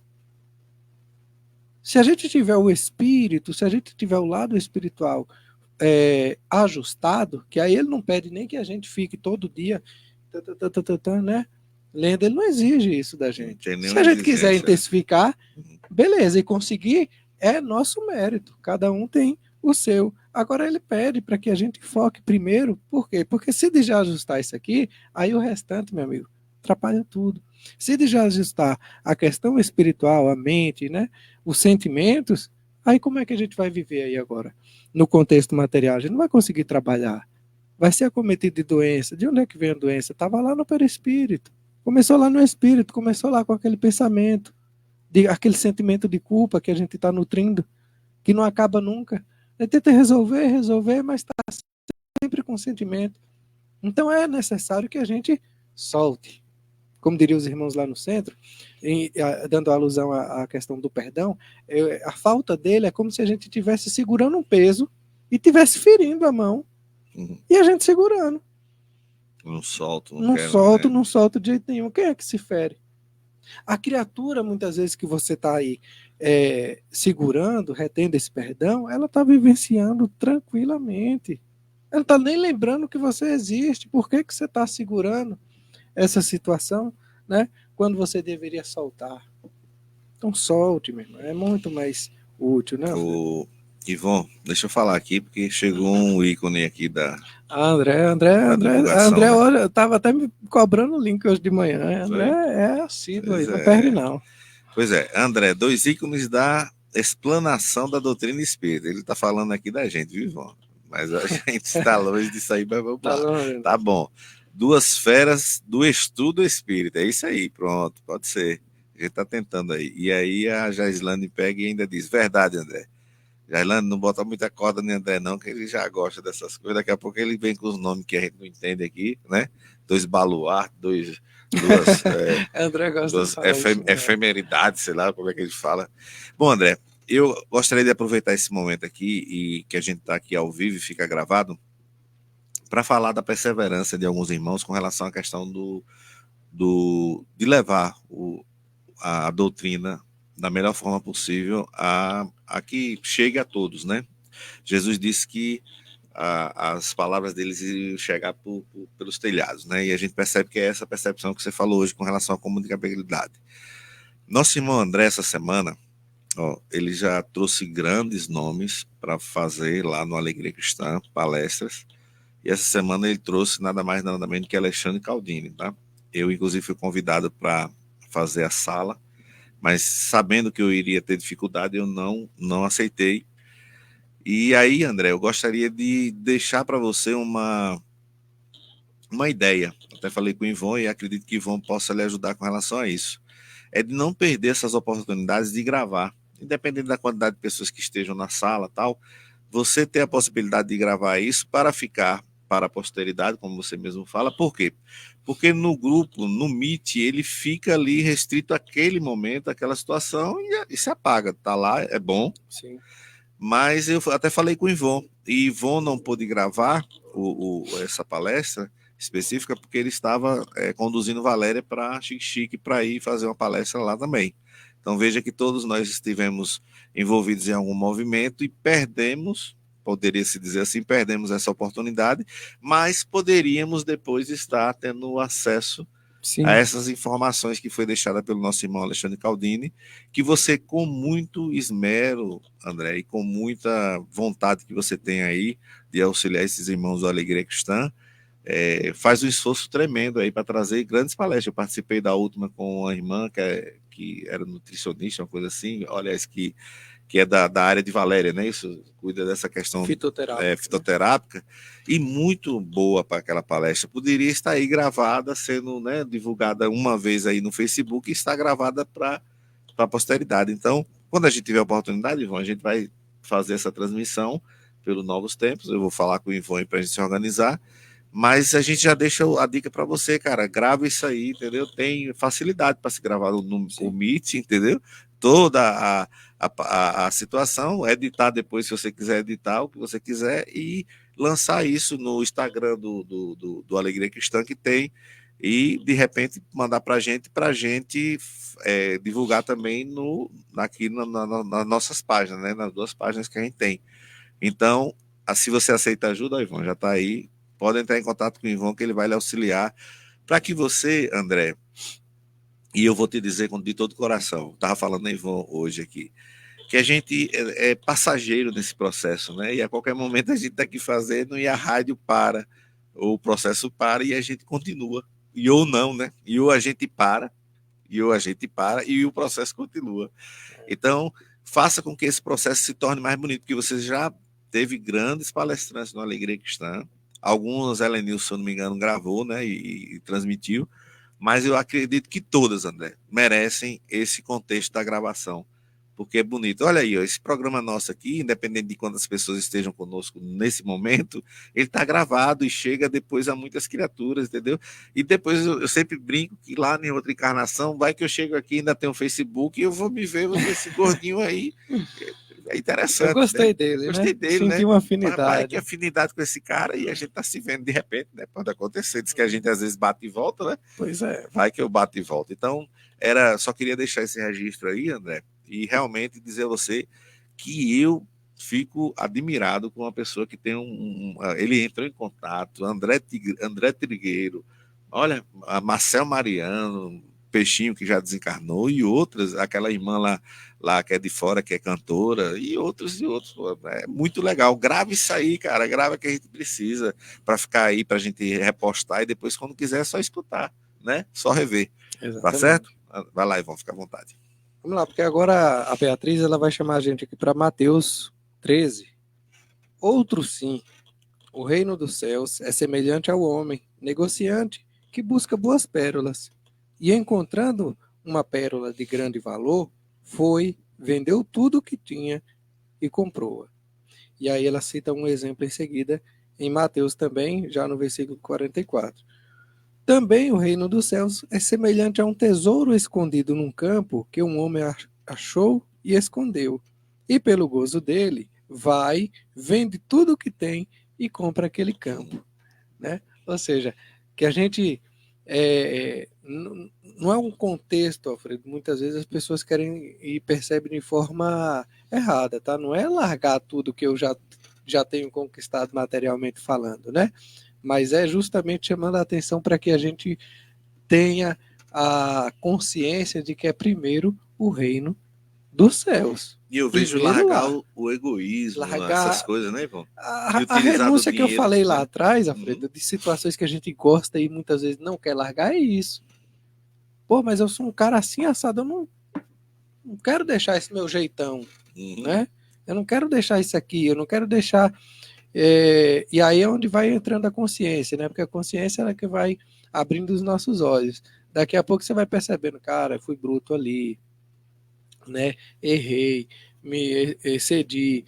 Se a gente tiver o espírito, se a gente tiver o lado espiritual ajustado, que aí ele não pede nem que a gente fique todo dia, né, lendo, ele não exige isso da gente. Se a gente quiser intensificar, beleza, e conseguir, é nosso mérito, cada um tem o seu. Agora ele pede para que a gente foque primeiro, por quê? Porque se de já ajustar isso aqui, aí o restante, meu amigo, atrapalha tudo. Se de já ajustar a questão espiritual, a mente, né, os sentimentos, aí como é que a gente vai viver aí agora? No contexto material, a gente não vai conseguir trabalhar. Vai ser acometido de doença. De onde é que vem a doença? Estava lá no perispírito. Começou lá no espírito, começou lá com aquele pensamento, aquele sentimento de culpa que a gente está nutrindo, que não acaba nunca. A gente tenta resolver, mas está sempre com sentimento. Então é necessário que a gente solte. Como diriam os irmãos lá no centro, dando alusão à questão do perdão, a falta dele é como se a gente estivesse segurando um peso e estivesse ferindo a mão, e a gente segurando. Não solto, não solto de jeito nenhum. Quem é que se fere? A criatura, muitas vezes, que você está aí segurando, retendo esse perdão, ela está vivenciando tranquilamente. Ela não está nem lembrando que você existe. Por que você está segurando essa situação, né, quando você deveria soltar? Então solte, meu irmão, é muito mais útil, né? Ivon, deixa eu falar aqui, porque chegou um ícone aqui da André, né? olha, eu estava até me cobrando o link hoje de manhã. André é assíduo aí, não perde não. Pois é, André, 2 ícones da explanação da doutrina espírita. Ele está falando aqui da gente, viu, Ivon? Mas a gente está longe disso aí, mas vamos lá. Tá bom. 2 feras do estudo espírita. É isso aí, pronto, pode ser. A gente está tentando aí. E aí a Jaislane pega e ainda diz: verdade, André. Jailane, não bota muita corda no André, não, que ele já gosta dessas coisas. Daqui a pouco ele vem com os nomes que a gente não entende aqui, né? 2 baluartes, duas André gosta duas efemeridades, sei lá como é que ele fala. Bom, André, eu gostaria de aproveitar esse momento aqui, e que a gente está aqui ao vivo e fica gravado, para falar da perseverança de alguns irmãos com relação à questão de levar a doutrina da melhor forma possível a que chegue a todos, né? Jesus disse que as palavras deles iriam chegar pelos telhados, né? E a gente percebe que é essa percepção que você falou hoje com relação à comunicabilidade. Nosso irmão André, essa semana, ele já trouxe grandes nomes para fazer lá no Alegria Cristã, palestras, e essa semana ele trouxe nada mais nada menos que Alexandre Caldini, tá? Eu, inclusive, fui convidado para fazer a sala, mas sabendo que eu iria ter dificuldade, eu não aceitei. E aí, André, eu gostaria de deixar para você uma ideia. Até falei com o Ivon e acredito que o Ivon possa lhe ajudar com relação a isso. É de não perder essas oportunidades de gravar, independente da quantidade de pessoas que estejam na sala, tal, você ter a possibilidade de gravar isso para ficar para a posteridade, como você mesmo fala. Por quê? Porque no grupo, no Meet, ele fica ali restrito àquele momento, àquela situação, e se apaga. Tá lá, é bom. Sim. Mas eu até falei com o Ivon, e Ivon não pôde gravar essa palestra específica porque ele estava conduzindo Valéria para Xique-Xique para ir fazer uma palestra lá também. Então veja que todos nós estivemos envolvidos em algum movimento e perdemos, poderia-se dizer assim, perdemos essa oportunidade, mas poderíamos depois estar tendo acesso Sim. a essas informações que foi deixada pelo nosso irmão Alexandre Caldini, que você, com muito esmero, André, e com muita vontade que você tem aí de auxiliar esses irmãos do Alegria Cristã, faz um esforço tremendo aí para trazer grandes palestras. Eu participei da última com uma irmã que era nutricionista, uma coisa assim, olha, que é da área de Valéria, né? Isso cuida dessa questão fitoterápica, e muito boa para aquela palestra. Poderia estar aí gravada, sendo, né, divulgada uma vez aí no Facebook, e está gravada para a posteridade. Então, quando a gente tiver a oportunidade, Ivon, a gente vai fazer essa transmissão pelo Novos Tempos. Eu vou falar com o Ivon para a gente se organizar. Mas a gente já deixa a dica para você, cara. Grava isso aí, entendeu? Tem facilidade para se gravar no Meet, entendeu? Toda a situação, editar depois, se você quiser editar o que você quiser, e lançar isso no Instagram do Alegria Cristã, que tem, e de repente mandar para a gente divulgar também aqui nas nossas páginas, né? Nas 2 páginas que a gente tem. Então, se você aceita ajuda, Ivon, já está aí. Pode entrar em contato com o Ivon, que ele vai lhe auxiliar, para que você, André, e eu vou te dizer de todo o coração, estava falando a Ivon hoje aqui, que a gente é passageiro nesse processo, né? E a qualquer momento a gente está aqui fazendo e a rádio para, ou o processo para, e a gente continua. Ou não, né? Ou a gente para, e o processo continua. Então, faça com que esse processo se torne mais bonito, porque você já teve grandes palestrantes no Alegria Cristã. Alguns, Helenilson, se eu não me engano, gravou, né, e transmitiu, mas eu acredito que todas, André, merecem esse contexto da gravação, porque é bonito. Olha aí, ó, esse programa nosso aqui, independente de quantas pessoas estejam conosco nesse momento, ele está gravado e chega depois a muitas criaturas, entendeu? E depois eu sempre brinco que lá em outra encarnação, vai que eu chego aqui, ainda tem um Facebook, e eu vou me ver esse gordinho aí. É interessante. Eu gostei, né? dele, Gostei dele, Senti, né? uma afinidade. Vai que afinidade com esse cara, e a gente tá se vendo de repente, né? Pode acontecer. Diz que a gente às vezes bate e volta, né? Pois é. Vai que eu bato e volto. Então, só queria deixar esse registro aí, André, e realmente dizer a você que eu fico admirado com uma pessoa que tem ele entrou em contato, André Trigueiro, olha, a Marcel Mariano, Peixinho, que já desencarnou, e outras, aquela irmã lá que é de fora, que é cantora, e outros. Pô, é muito legal. Grave isso aí, cara. Grava que a gente precisa, para ficar aí, para a gente repostar, e depois, quando quiser, é só escutar, né? Só rever. Exatamente. Tá certo? Vai lá, Ivon, fica à vontade. Vamos lá, porque agora a Beatriz ela vai chamar a gente aqui para Mateus 13. Outro sim, o reino dos céus é semelhante ao homem, negociante, que busca boas pérolas. E encontrando uma pérola de grande valor, vendeu tudo o que tinha e comprou-a. E aí ela cita um exemplo em seguida, em Mateus também, já no versículo 44. Também o reino dos céus é semelhante a um tesouro escondido num campo que um homem achou e escondeu. E pelo gozo dele, vende tudo o que tem e compra aquele campo. Né? Ou seja, que a gente... não é um contexto, Alfredo. Muitas vezes as pessoas querem e percebem de forma errada, tá? Não é largar tudo que eu já tenho conquistado materialmente falando, né? Mas é justamente chamando a atenção para que a gente tenha a consciência de que é primeiro o reino dos céus. E eu vejo largar o egoísmo, essas coisas, né, Ivon? A renúncia que eu falei lá atrás, Alfredo, de situações que a gente gosta e muitas vezes não quer largar, é isso. Pô, mas eu sou um cara assim assado, eu não quero deixar esse meu jeitão, né? Eu não quero deixar isso aqui, eu não quero deixar... e aí é onde vai entrando a consciência, né? Porque a consciência é que vai abrindo os nossos olhos. Daqui a pouco você vai percebendo, cara, eu fui bruto ali, né? Errei, me excedi.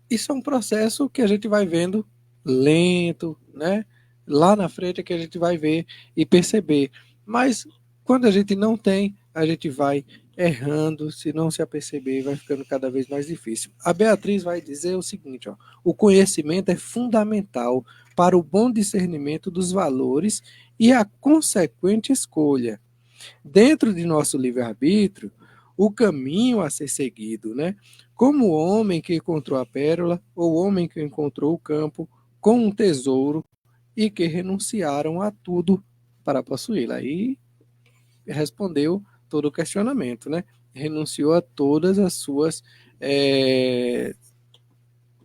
Isso é um processo que a gente vai vendo lento, né? Lá na frente é que a gente vai ver e perceber. Mas quando a gente não tem, a gente vai errando, se não se aperceber, vai ficando cada vez mais difícil. A Beatriz vai dizer o seguinte, ó, o conhecimento é fundamental para o bom discernimento dos valores e a consequente escolha. Dentro de nosso livre-arbítrio, o caminho a ser seguido, né? Como o homem que encontrou a pérola, ou o homem que encontrou o campo com um tesouro e que renunciaram a tudo para possuí-la. Aí respondeu todo o questionamento, né? Renunciou a todas as suas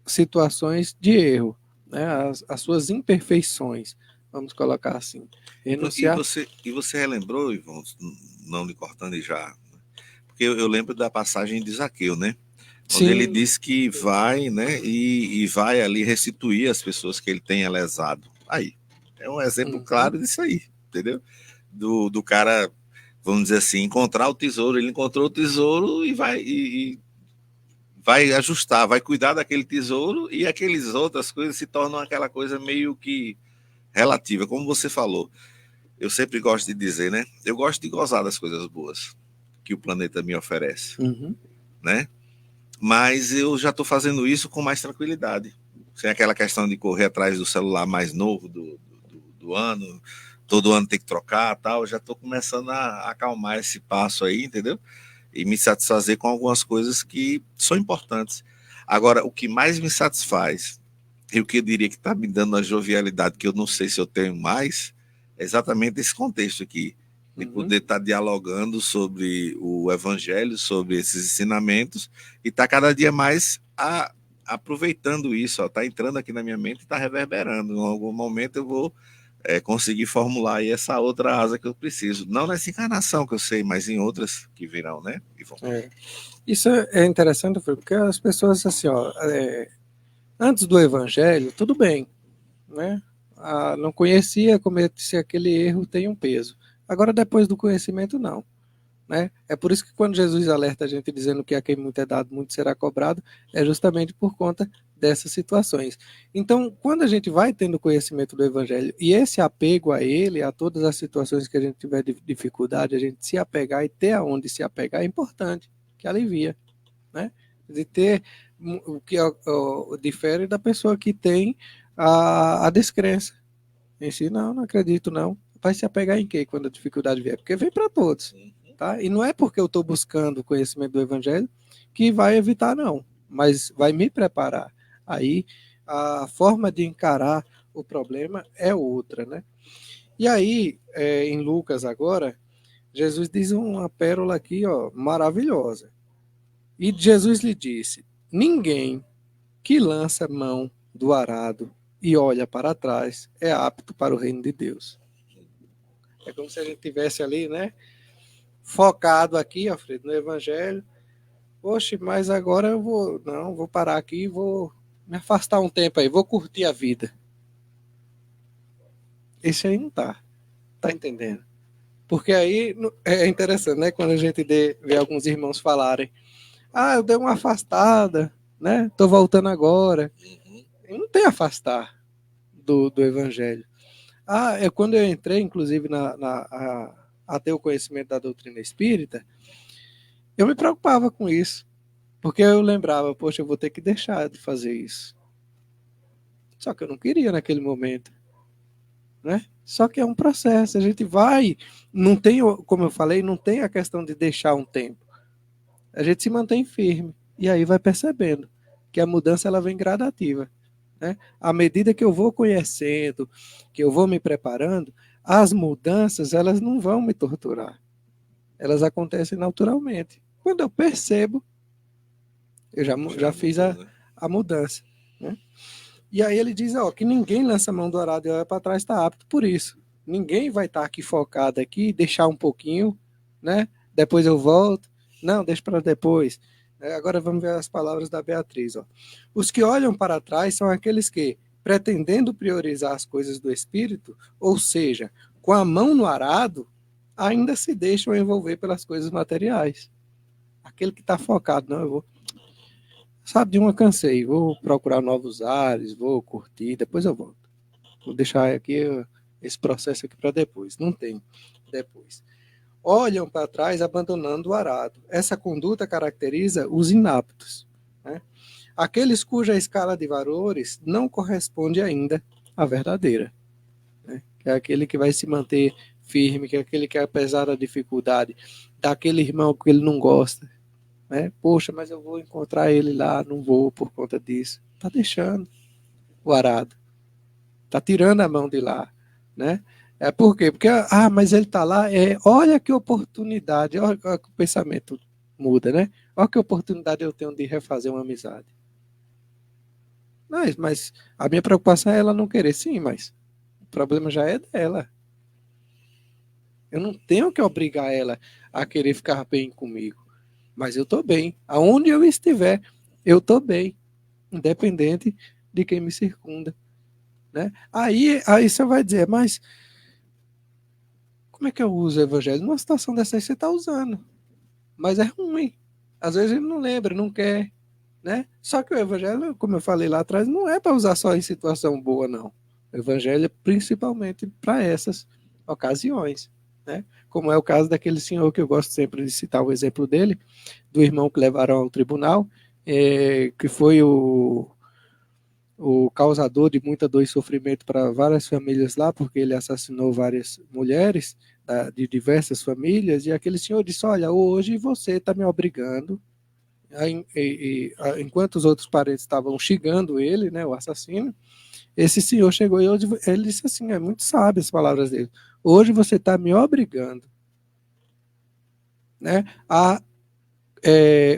situações de erro, né? As suas imperfeições, vamos colocar assim. Renunciar. E você relembrou, Ivan, não lhe cortando e já, porque eu lembro da passagem de Zaqueu, né? Onde Sim. ele diz que vai, né, e vai ali restituir as pessoas que ele tenha lesado. Aí, é um exemplo claro disso aí, entendeu? Do cara, vamos dizer assim, encontrar o tesouro. Ele encontrou o tesouro e vai ajustar, vai cuidar daquele tesouro, e aquelas outras coisas se tornam aquela coisa meio que relativa, como você falou. Eu sempre gosto de dizer, né? Eu gosto de gozar das coisas boas que o planeta me oferece, né? Mas eu já estou fazendo isso com mais tranquilidade, sem aquela questão de correr atrás do celular mais novo do ano, todo ano tem que trocar, tal. Já estou começando a acalmar esse passo aí, entendeu? E me satisfazer com algumas coisas que são importantes. Agora, o que mais me satisfaz, e o que eu diria que está me dando a jovialidade que eu não sei se eu tenho mais, é exatamente esse contexto aqui, de poder estar dialogando sobre o evangelho, sobre esses ensinamentos, e estar cada dia mais aproveitando isso, está entrando aqui na minha mente e está reverberando. Em algum momento eu vou conseguir formular aí essa outra asa que eu preciso. Não nessa encarnação que eu sei, mas em outras que virão, né, Ivon? Isso é interessante, porque as pessoas, assim, ó, antes do evangelho, tudo bem, né? Não conhecia, cometia aquele erro, tem um peso. Agora, depois do conhecimento, não. Né? É por isso que quando Jesus alerta a gente dizendo que a quem muito é dado, muito será cobrado, é justamente por conta dessas situações. Então, quando a gente vai tendo conhecimento do Evangelho e esse apego a ele, a todas as situações que a gente tiver dificuldade, a gente se apegar e ter aonde se apegar é importante, que alivia. Né? De ter o que difere da pessoa que tem a descrença. Em si, não acredito, não. Vai se apegar em quê quando a dificuldade vier? Porque vem para todos. Tá? E não é porque eu estou buscando o conhecimento do Evangelho que vai evitar, não. Mas vai me preparar. Aí a forma de encarar o problema é outra. Né? E aí, em Lucas agora, Jesus diz uma pérola aqui, ó, maravilhosa. E Jesus lhe disse: ninguém que lança mão do arado e olha para trás é apto para o reino de Deus. É como se a gente tivesse ali, né, focado aqui, Alfredo, no Evangelho. Poxa, mas agora eu vou parar aqui e vou me afastar um tempo aí, vou curtir a vida. Esse aí não tá entendendo? Porque aí é interessante, né, quando a gente vê alguns irmãos falarem: eu dei uma afastada, né, tô voltando agora. Não tem afastar do Evangelho. Quando eu entrei, inclusive, a ter o conhecimento da doutrina espírita, eu me preocupava com isso. Porque eu lembrava, poxa, eu vou ter que deixar de fazer isso. Só que eu não queria naquele momento. Né? Só que é um processo, a gente vai, não tem, como eu falei, não tem a questão de deixar um tempo. A gente se mantém firme. E aí vai percebendo que a mudança ela vem gradativa. Né? À medida que eu vou conhecendo, que eu vou me preparando, as mudanças elas não vão me torturar. Elas acontecem naturalmente. Quando eu percebo, eu já fiz a mudança. Né? E aí ele diz que ninguém lança a mão do arado e olha para trás está apto por isso. Ninguém vai estar aqui focado aqui, deixar um pouquinho, né? Depois eu volto. Não, deixa para depois. Agora vamos ver as palavras da Beatriz. Os que olham para trás são aqueles que, pretendendo priorizar as coisas do espírito, ou seja, com a mão no arado, ainda se deixam envolver pelas coisas materiais. Aquele que está focado, não, eu vou Sabe, de uma cansei, vou procurar novos ares, vou curtir, depois eu volto. Vou deixar aqui esse processo aqui para depois. Não tem depois. Olham para trás abandonando o arado. Essa conduta caracteriza os inaptos, né? Aqueles cuja escala de valores não corresponde ainda à verdadeira, né? Que é aquele que vai se manter firme, que é aquele que, apesar da dificuldade, daquele irmão que ele não gosta, né? Poxa, mas eu vou encontrar ele lá, não vou por conta disso. Tá deixando o arado, tá tirando a mão de lá, né? É por quê? Porque, mas ele tá lá, olha que oportunidade, olha que o pensamento muda, né? Olha que oportunidade eu tenho de refazer uma amizade. Mas a minha preocupação é ela não querer, sim, mas o problema já é dela. Eu não tenho que obrigar ela a querer ficar bem comigo, mas eu tô bem. Aonde eu estiver, eu tô bem, independente de quem me circunda, né? Aí você vai dizer, mas como é que eu uso o evangelho? Numa situação dessa aí você está usando, mas é ruim. Às vezes ele não lembra, não quer, né? Só que o evangelho, como eu falei lá atrás, não é para usar só em situação boa, não. O evangelho é principalmente para essas ocasiões, né? Como é o caso daquele senhor que eu gosto sempre de citar o exemplo dele, do irmão que levaram ao tribunal, que foi o causador de muita dor e sofrimento para várias famílias lá, porque ele assassinou várias mulheres de diversas famílias, e aquele senhor disse, olha, hoje você está me obrigando, enquanto os outros parentes estavam xingando ele, né, o assassino, esse senhor chegou e hoje ele disse assim, é muito sábio as palavras dele, hoje você está me obrigando, né, a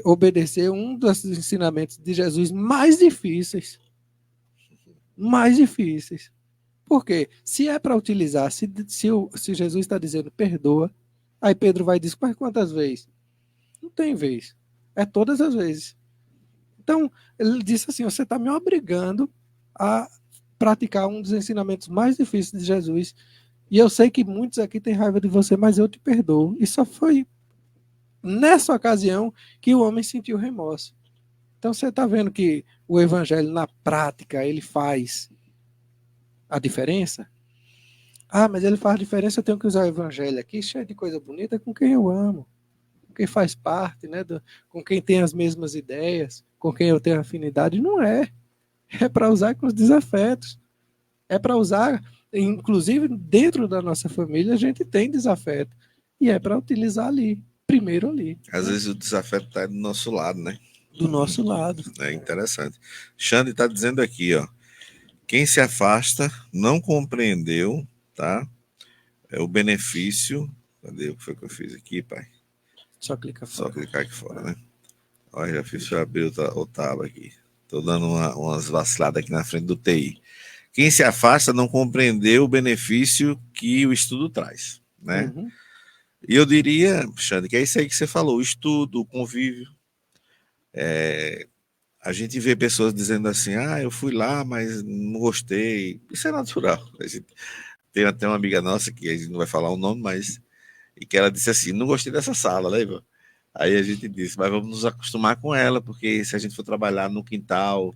obedecer um dos ensinamentos de Jesus mais difíceis. Por quê? Se é para utilizar, se Jesus está dizendo perdoa, aí Pedro vai dizer, mas quantas vezes? Não tem vez. É todas as vezes. Então, ele disse assim, você está me obrigando a praticar um dos ensinamentos mais difíceis de Jesus. E eu sei que muitos aqui têm raiva de você, mas eu te perdoo. E só foi nessa ocasião que o homem sentiu remorso. Então você está vendo que o evangelho na prática ele faz a diferença? Mas ele faz a diferença, eu tenho que usar o evangelho aqui cheio de coisa bonita com quem eu amo, com quem faz parte, né, com quem tem as mesmas ideias, com quem eu tenho afinidade. Não é. É para usar com os desafetos. É para usar, inclusive dentro da nossa família a gente tem desafeto. E é para utilizar ali, primeiro ali. Às vezes o desafeto está do nosso lado, né? Do nosso lado. É interessante. Xande está dizendo aqui, ó. Quem se afasta não compreendeu, tá? É o benefício. Cadê o que foi que eu fiz aqui, pai? Só clicar fora. Só clicar aqui fora, né? Olha, já fiz para abrir o tab aqui. Tô dando umas vaciladas aqui na frente do TI. Quem se afasta não compreendeu o benefício que o estudo traz, né? Uhum. E eu diria, Xande, que é isso aí que você falou, o estudo, o convívio. A gente vê pessoas dizendo assim, eu fui lá, mas não gostei. Isso é natural. A gente tem até uma amiga nossa, que a gente não vai falar o nome, mas e que ela disse assim, não gostei dessa sala, lembra? Aí a gente disse, mas vamos nos acostumar com ela, porque se a gente for trabalhar no quintal,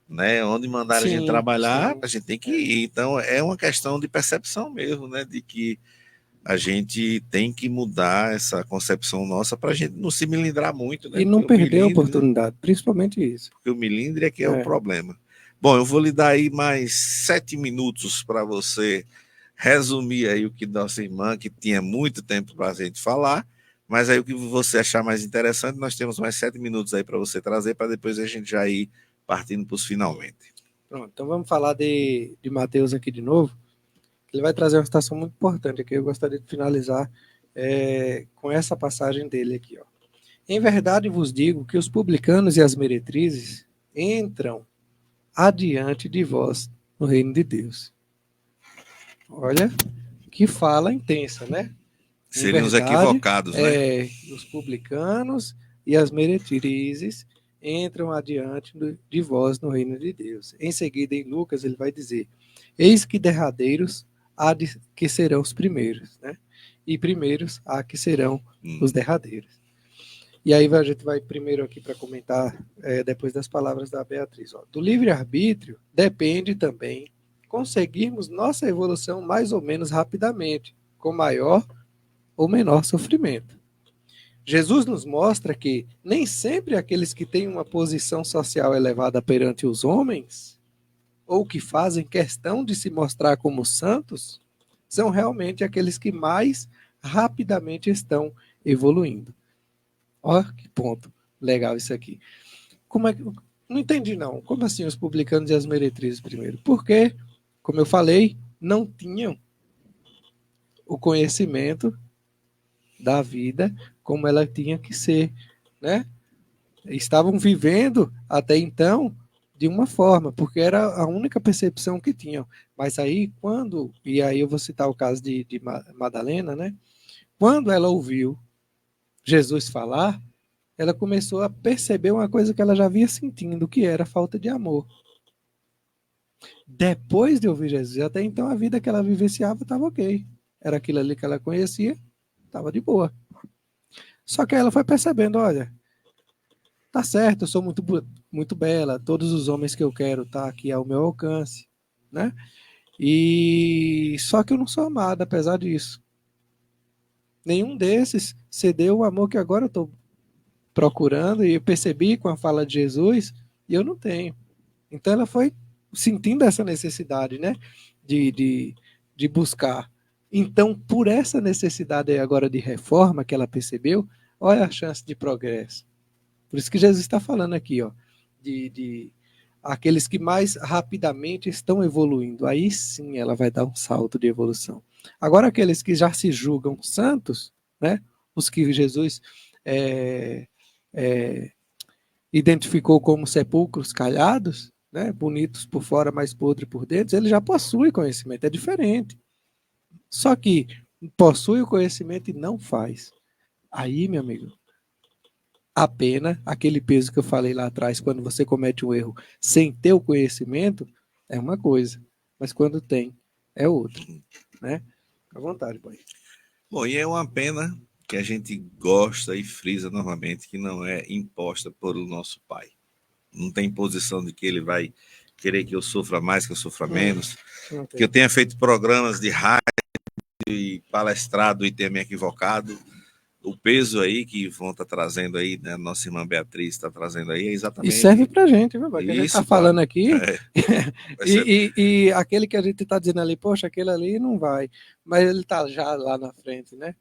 né, onde mandar a gente trabalhar, a gente tem que ir. Então é uma questão de percepção mesmo, né, de que a gente tem que mudar essa concepção nossa para a gente não se melindrar muito, né? E não perder a oportunidade, né? Principalmente isso. Porque o milindre é que é o problema. Bom, eu vou lhe dar aí mais 7 minutos para você resumir aí o que nossa irmã, que tinha muito tempo para a gente falar, mas aí o que você achar mais interessante, nós temos mais 7 minutos aí para você trazer, para depois a gente já ir partindo para os finalmente. Pronto, então vamos falar de Mateus aqui de novo. Ele vai trazer uma citação muito importante aqui. Eu gostaria de finalizar com essa passagem dele aqui. Ó. Em verdade vos digo que os publicanos e as meretrizes entram adiante de vós no reino de Deus. Olha, que fala intensa, né? Seriam os equivocados, né? Os publicanos e as meretrizes entram adiante de vós no reino de Deus. Em seguida, em Lucas, ele vai dizer, eis que derradeiros há que serão os primeiros, né? E primeiros há que serão os derradeiros. E aí a gente vai primeiro aqui para comentar, depois das palavras da Beatriz. Ó. Do livre-arbítrio depende também conseguirmos nossa evolução mais ou menos rapidamente, com maior ou menor sofrimento. Jesus nos mostra que nem sempre aqueles que têm uma posição social elevada perante os homens, ou que fazem questão de se mostrar como santos, são realmente aqueles que mais rapidamente estão evoluindo. Olha que ponto legal isso aqui. Como é que... Não entendi não. Como assim os publicanos e as meretrizes primeiro? Porque, como eu falei, não tinham o conhecimento da vida como ela tinha que ser, né? Estavam vivendo até então de uma forma, porque era a única percepção que tinham. Mas aí quando, e aí eu vou citar o caso de Madalena, né? Quando ela ouviu Jesus falar, ela começou a perceber uma coisa que ela já vinha sentindo, que era a falta de amor. Depois de ouvir Jesus, até então a vida que ela vivenciava estava ok. Era aquilo ali que ela conhecia, estava de boa. Só que ela foi percebendo, olha, tá certo, eu sou muito bela, todos os homens que eu quero tá aqui ao meu alcance, né? E só que eu não sou amada, apesar disso. Nenhum desses cedeu o amor que agora eu estou procurando, e eu percebi com a fala de Jesus, e eu não tenho. Então ela foi sentindo essa necessidade, né? De buscar. Então, por essa necessidade aí agora de reforma que ela percebeu, olha a chance de progresso. Por isso que Jesus está falando aqui, ó, de aqueles que mais rapidamente estão evoluindo. Aí sim ela vai dar um salto de evolução. Agora, aqueles que já se julgam santos, né, os que Jesus identificou como sepulcros calhados, né, bonitos por fora, mas podres por dentro, ele já possui conhecimento, é diferente. Só que possui o conhecimento e não faz. Aí, meu amigo, a pena, aquele peso que eu falei lá atrás, quando você comete um erro sem ter o conhecimento, é uma coisa, mas quando tem, é outra, né? À vontade, pai. Bom, e é uma pena que a gente gosta e frisa novamente que não é imposta pelo nosso pai. Não tem imposição de que ele vai querer que eu sofra mais, que eu sofra menos, que eu tenha feito programas de rádio e palestrado e tenha me equivocado. O peso aí que vão estar trazendo aí, né, nossa irmã Beatriz está trazendo aí, é exatamente... E serve pra gente, viu, pai? Que a gente está falando aqui, e aquele que a gente está dizendo ali, poxa, aquele ali não vai, mas ele está já lá na frente, né?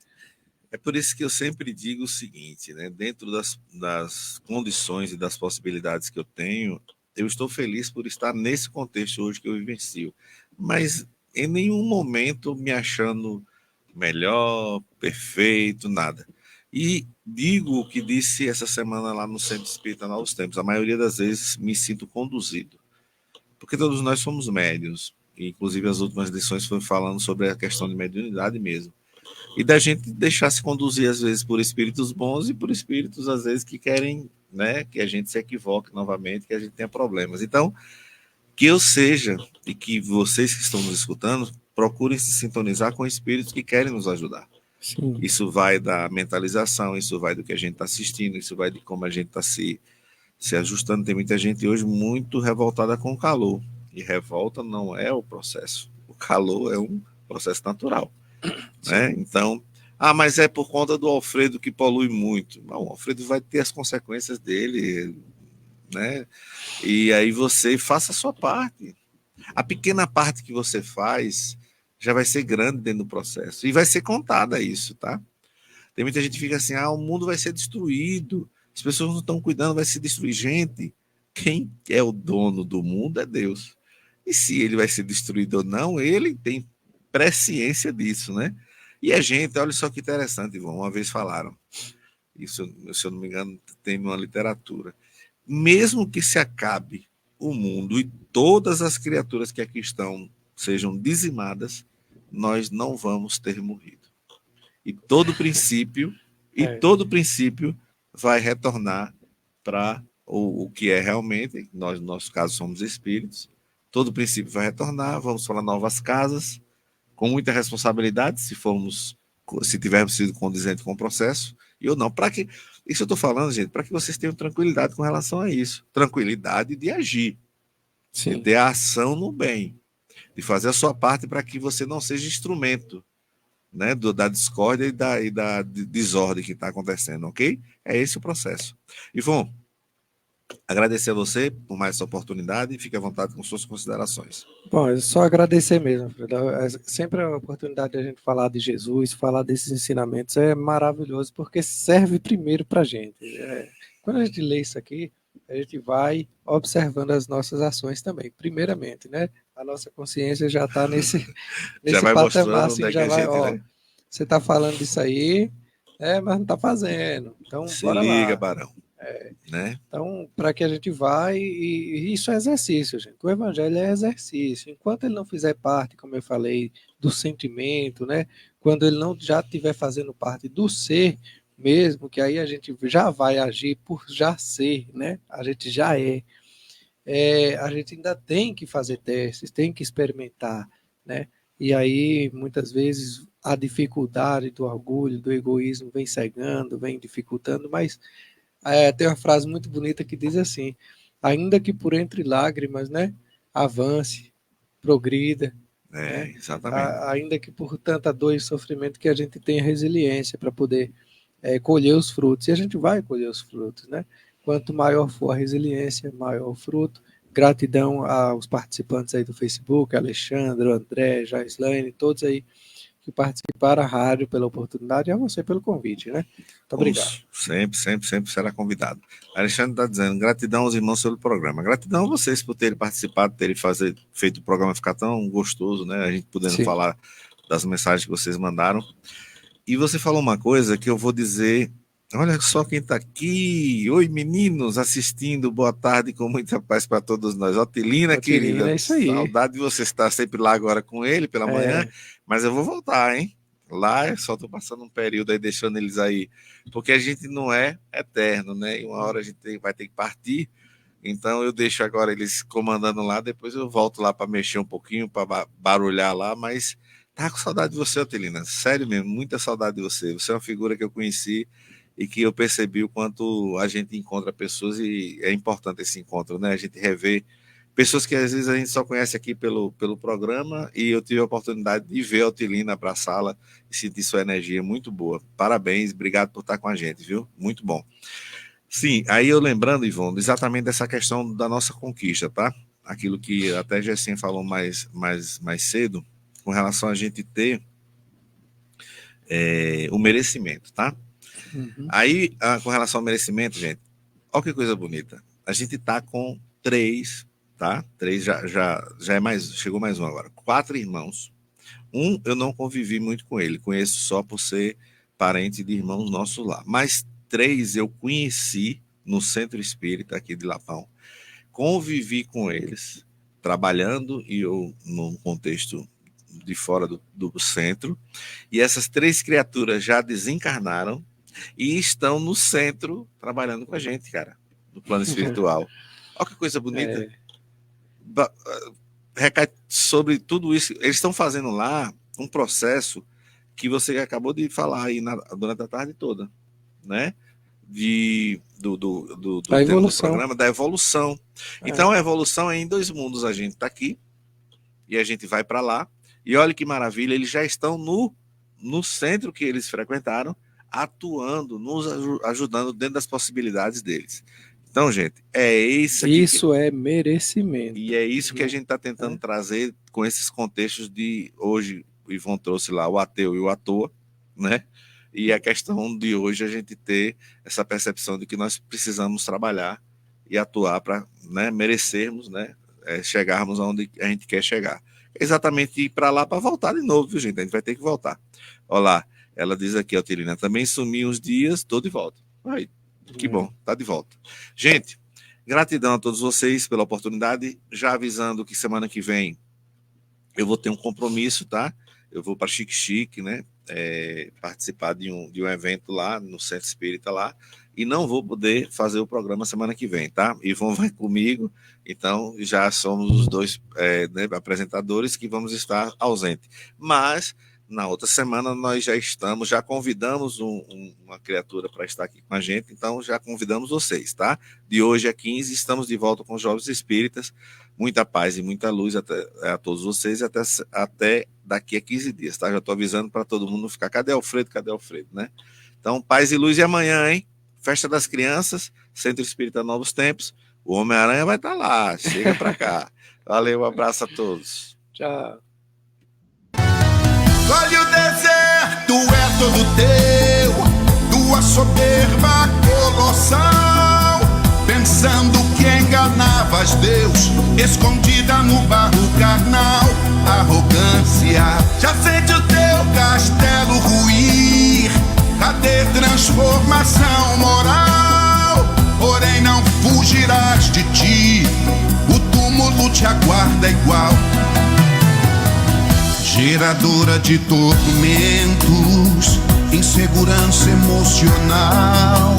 É por isso que eu sempre digo o seguinte, né? Dentro das condições e das possibilidades que eu tenho, eu estou feliz por estar nesse contexto hoje que eu vivencio, mas em nenhum momento me achando melhor, perfeito, nada. E digo o que disse essa semana lá no Centro Espírita Novos Tempos, a maioria das vezes me sinto conduzido, porque todos nós somos médiuns, e inclusive as últimas lições foram falando sobre a questão de mediunidade mesmo, e da gente deixar se conduzir às vezes por espíritos bons e por espíritos às vezes que querem, né, que a gente se equivoque novamente, que a gente tenha problemas. Então, que eu seja, e que vocês que estão nos escutando, procurem se sintonizar com espíritos que querem nos ajudar. Sim. Isso vai da mentalização, isso vai do que a gente está assistindo, isso vai de como a gente está se ajustando. Tem muita gente hoje muito revoltada com o calor, e revolta não é o processo. O calor é um processo natural. Né? Então, mas é por conta do Alfredo que polui muito. Não, o Alfredo vai ter as consequências dele, né? E aí você faça a sua parte. A pequena parte que você faz já vai ser grande dentro do processo. E vai ser contada isso, tá? Tem muita gente que fica assim, o mundo vai ser destruído, as pessoas não estão cuidando, vai se destruir. Gente, quem é o dono do mundo é Deus. E se ele vai ser destruído ou não, ele tem presciência disso, né? E a gente, olha só que interessante, Ivan, uma vez falaram, isso, se eu não me engano, tem uma literatura, mesmo que se acabe o mundo e todas as criaturas que aqui estão sejam dizimadas, nós não vamos ter morrido. E todo princípio vai retornar para o que é realmente, nós, no nosso caso, somos espíritos, todo princípio vai retornar, vamos para novas casas, com muita responsabilidade, se tivermos sido condizentes com o processo, e ou não. Para que Isso eu estou falando, gente, para que vocês tenham tranquilidade com relação a isso. Tranquilidade de agir, de ter a ação no bem, de fazer a sua parte para que você não seja instrumento, né, da discórdia e da desordem que está acontecendo, ok? É esse o processo. Ivon, agradecer a você por mais essa oportunidade e fique à vontade com suas considerações. Bom, é só agradecer mesmo, Fred. Sempre a oportunidade de a gente falar de Jesus, falar desses ensinamentos é maravilhoso, porque serve primeiro para a gente. Quando a gente lê isso aqui, a gente vai observando as nossas ações também, primeiramente, né? A nossa consciência já está nesse Já vai patamar, mostrando assim, onde é que já a vai, gente, ó, né? você está falando disso aí, mas não está fazendo, então Se bora liga, lá. Barão. Né? Então, para que a gente vá, e isso é exercício, gente. O evangelho é exercício. Enquanto ele não fizer parte, como eu falei, do sentimento, né? Quando ele não já estiver fazendo parte do ser mesmo, que aí a gente já vai agir por já ser, né? A gente já é. A gente ainda tem que fazer testes, tem que experimentar, né? E aí, muitas vezes, a dificuldade do orgulho, do egoísmo vem cegando, vem dificultando, mas tem uma frase muito bonita que diz assim: ainda que por entre lágrimas, né, avance, progrida, né, Exatamente. ainda que por tanta dor e sofrimento, que a gente tenha resiliência para poder colher os frutos, e a gente vai colher os frutos, né? Quanto maior for a resiliência, maior o fruto. Gratidão aos participantes aí do Facebook, Alexandre, André, Jaislaine, todos aí que participaram, a rádio pela oportunidade e a você pelo convite, né? Muito obrigado. Sempre será convidado. Alexandre está dizendo, gratidão aos irmãos pelo programa. Gratidão a vocês por terem participado, terem feito o programa ficar tão gostoso, né? A gente podendo falar das mensagens que vocês mandaram. E você falou uma coisa que eu vou dizer. Olha só quem está aqui. Oi, meninos, assistindo. Boa tarde, com muita paz para todos nós. Otilina, querida. É isso aí. Saudade de você estar sempre lá agora com ele pela manhã. Mas eu vou voltar, hein? Lá eu só estou passando um período aí, deixando eles aí. Porque a gente não é eterno, né? E uma hora a gente vai ter que partir. Então eu deixo agora eles comandando lá. Depois eu volto lá para mexer um pouquinho, para barulhar lá. Mas tá com saudade de você, Otilina. Sério mesmo, muita saudade de você. Você é uma figura que eu conheci e que eu percebi o quanto a gente encontra pessoas, e é importante esse encontro, né? A gente rever pessoas que às vezes a gente só conhece aqui pelo programa, e eu tive a oportunidade de ver a Otilina, abraçá-la e sentir sua energia muito boa. Parabéns, obrigado por estar com a gente, viu? Muito bom. Sim, aí eu lembrando, Ivon, exatamente dessa questão da nossa conquista, tá? Aquilo que até Gessim falou mais cedo, com relação a gente ter o merecimento, tá? Aí, com relação ao merecimento, gente, olha que coisa bonita. A gente tá com 3, tá? 3 já é mais, chegou mais um agora. 4 irmãos. Um eu não convivi muito com ele, conheço só por ser parente de irmãos nossos lá. Mas 3 eu conheci no Centro Espírita aqui de Lapão. Convivi com eles, trabalhando e eu num contexto de fora do centro. E essas 3 criaturas já desencarnaram e estão no centro trabalhando com a gente, cara, no plano espiritual. Olha que coisa bonita. Recai sobre tudo isso. Eles estão fazendo lá um processo que você acabou de falar aí durante a tarde toda, né? Do programa da evolução. Então a evolução é em 2 mundos. A gente está aqui e a gente vai para lá. E olha que maravilha, eles já estão no centro que eles frequentaram, atuando, nos ajudando dentro das possibilidades deles. Então, gente, isso é merecimento. E é isso que a gente está tentando trazer com esses contextos de hoje. O Ivon trouxe lá o ateu e o à toa, né? E a questão de hoje a gente ter essa percepção de que nós precisamos trabalhar e atuar para, né, merecermos, né, chegarmos aonde a gente quer chegar. Exatamente ir para lá para voltar de novo, viu, gente? A gente vai ter que voltar. Olha lá, ela diz aqui, Otilina, também sumi uns dias, estou de volta. Aí, que bom, tá de volta. Gente, gratidão a todos vocês pela oportunidade. Já avisando que semana que vem eu vou ter um compromisso, tá? Eu vou para Xique-Xique, né? Participar de um evento lá no Centro Espírita lá, e não vou poder fazer o programa semana que vem, tá? Ivon vai comigo, então já somos os 2 né, apresentadores que vamos estar ausentes. Mas Na outra semana nós já convidamos uma criatura para estar aqui com a gente, então já convidamos vocês, tá? De hoje a 15 estamos de volta com os Jovens Espíritas. Muita paz e muita luz a todos vocês até daqui a 15 dias, tá? Já estou avisando para todo mundo ficar, cadê Alfredo, né? Então, paz e luz, e amanhã, hein? Festa das Crianças, Centro Espírita Novos Tempos, o Homem-Aranha vai estar lá, chega para cá. Valeu, um abraço a todos. Tchau. Olha, o deserto é todo teu, tua soberba colossal, pensando que enganavas Deus, escondida no barro carnal. Arrogância, já sente o teu castelo ruir, cadê transformação moral? Porém não fugirás de ti, o túmulo te aguarda igual. Geradora de tormentos, insegurança emocional,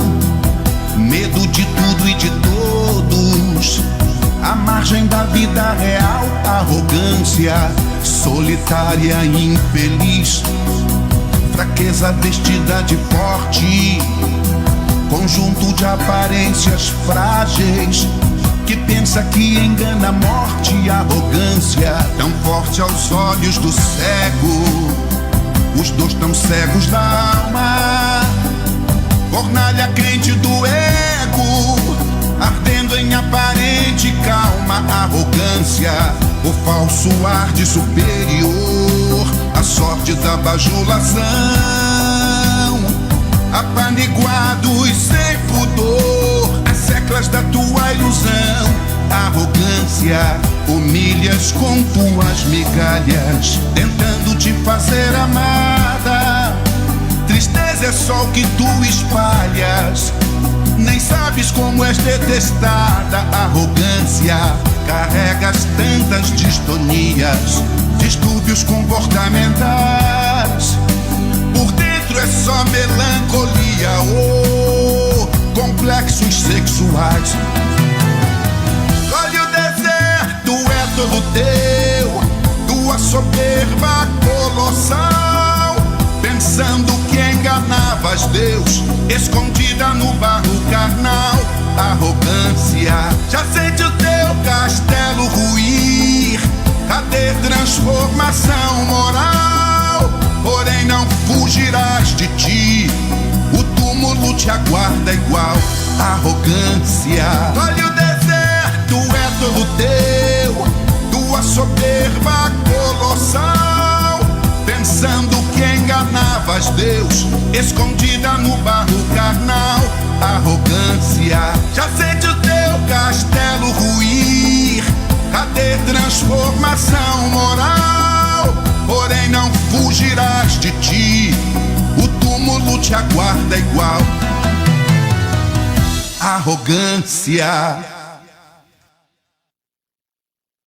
medo de tudo e de todos, à margem da vida real. Arrogância, solitária e infeliz, fraqueza vestida de forte, conjunto de aparências frágeis, que pensa que engana a morte. Arrogância, tão forte aos olhos do cego, os dois tão cegos da alma. Fornalha crente do ego, ardendo em aparente calma. Arrogância, o falso ar de superior, a sorte da bajulação, apaniguados sem pudor, as seclas da tua ilusão. Arrogância, humilhas com tuas migalhas, tentando te fazer amada. Tristeza é só o que tu espalhas, nem sabes como és detestada. Arrogância, carregas tantas distonias, distúrbios comportamentais, por dentro é só melancolia ou complexos sexuais. Olha, o deserto é todo teu, tua soberba colossal, pensando que enganavas Deus, escondida no barro carnal. Arrogância, já sente o teu castelo ruir, cadê transformação moral? Porém não fugirás de ti, o túmulo te aguarda igual. Arrogância, olha, o deserto é todo teu, tua soberba colossal, pensando que enganavas Deus, escondida no barro carnal. Arrogância, já sente o teu castelo ruir, cadê transformação moral? Porém não fugirás de ti, o túmulo te aguarda igual. Arrogância.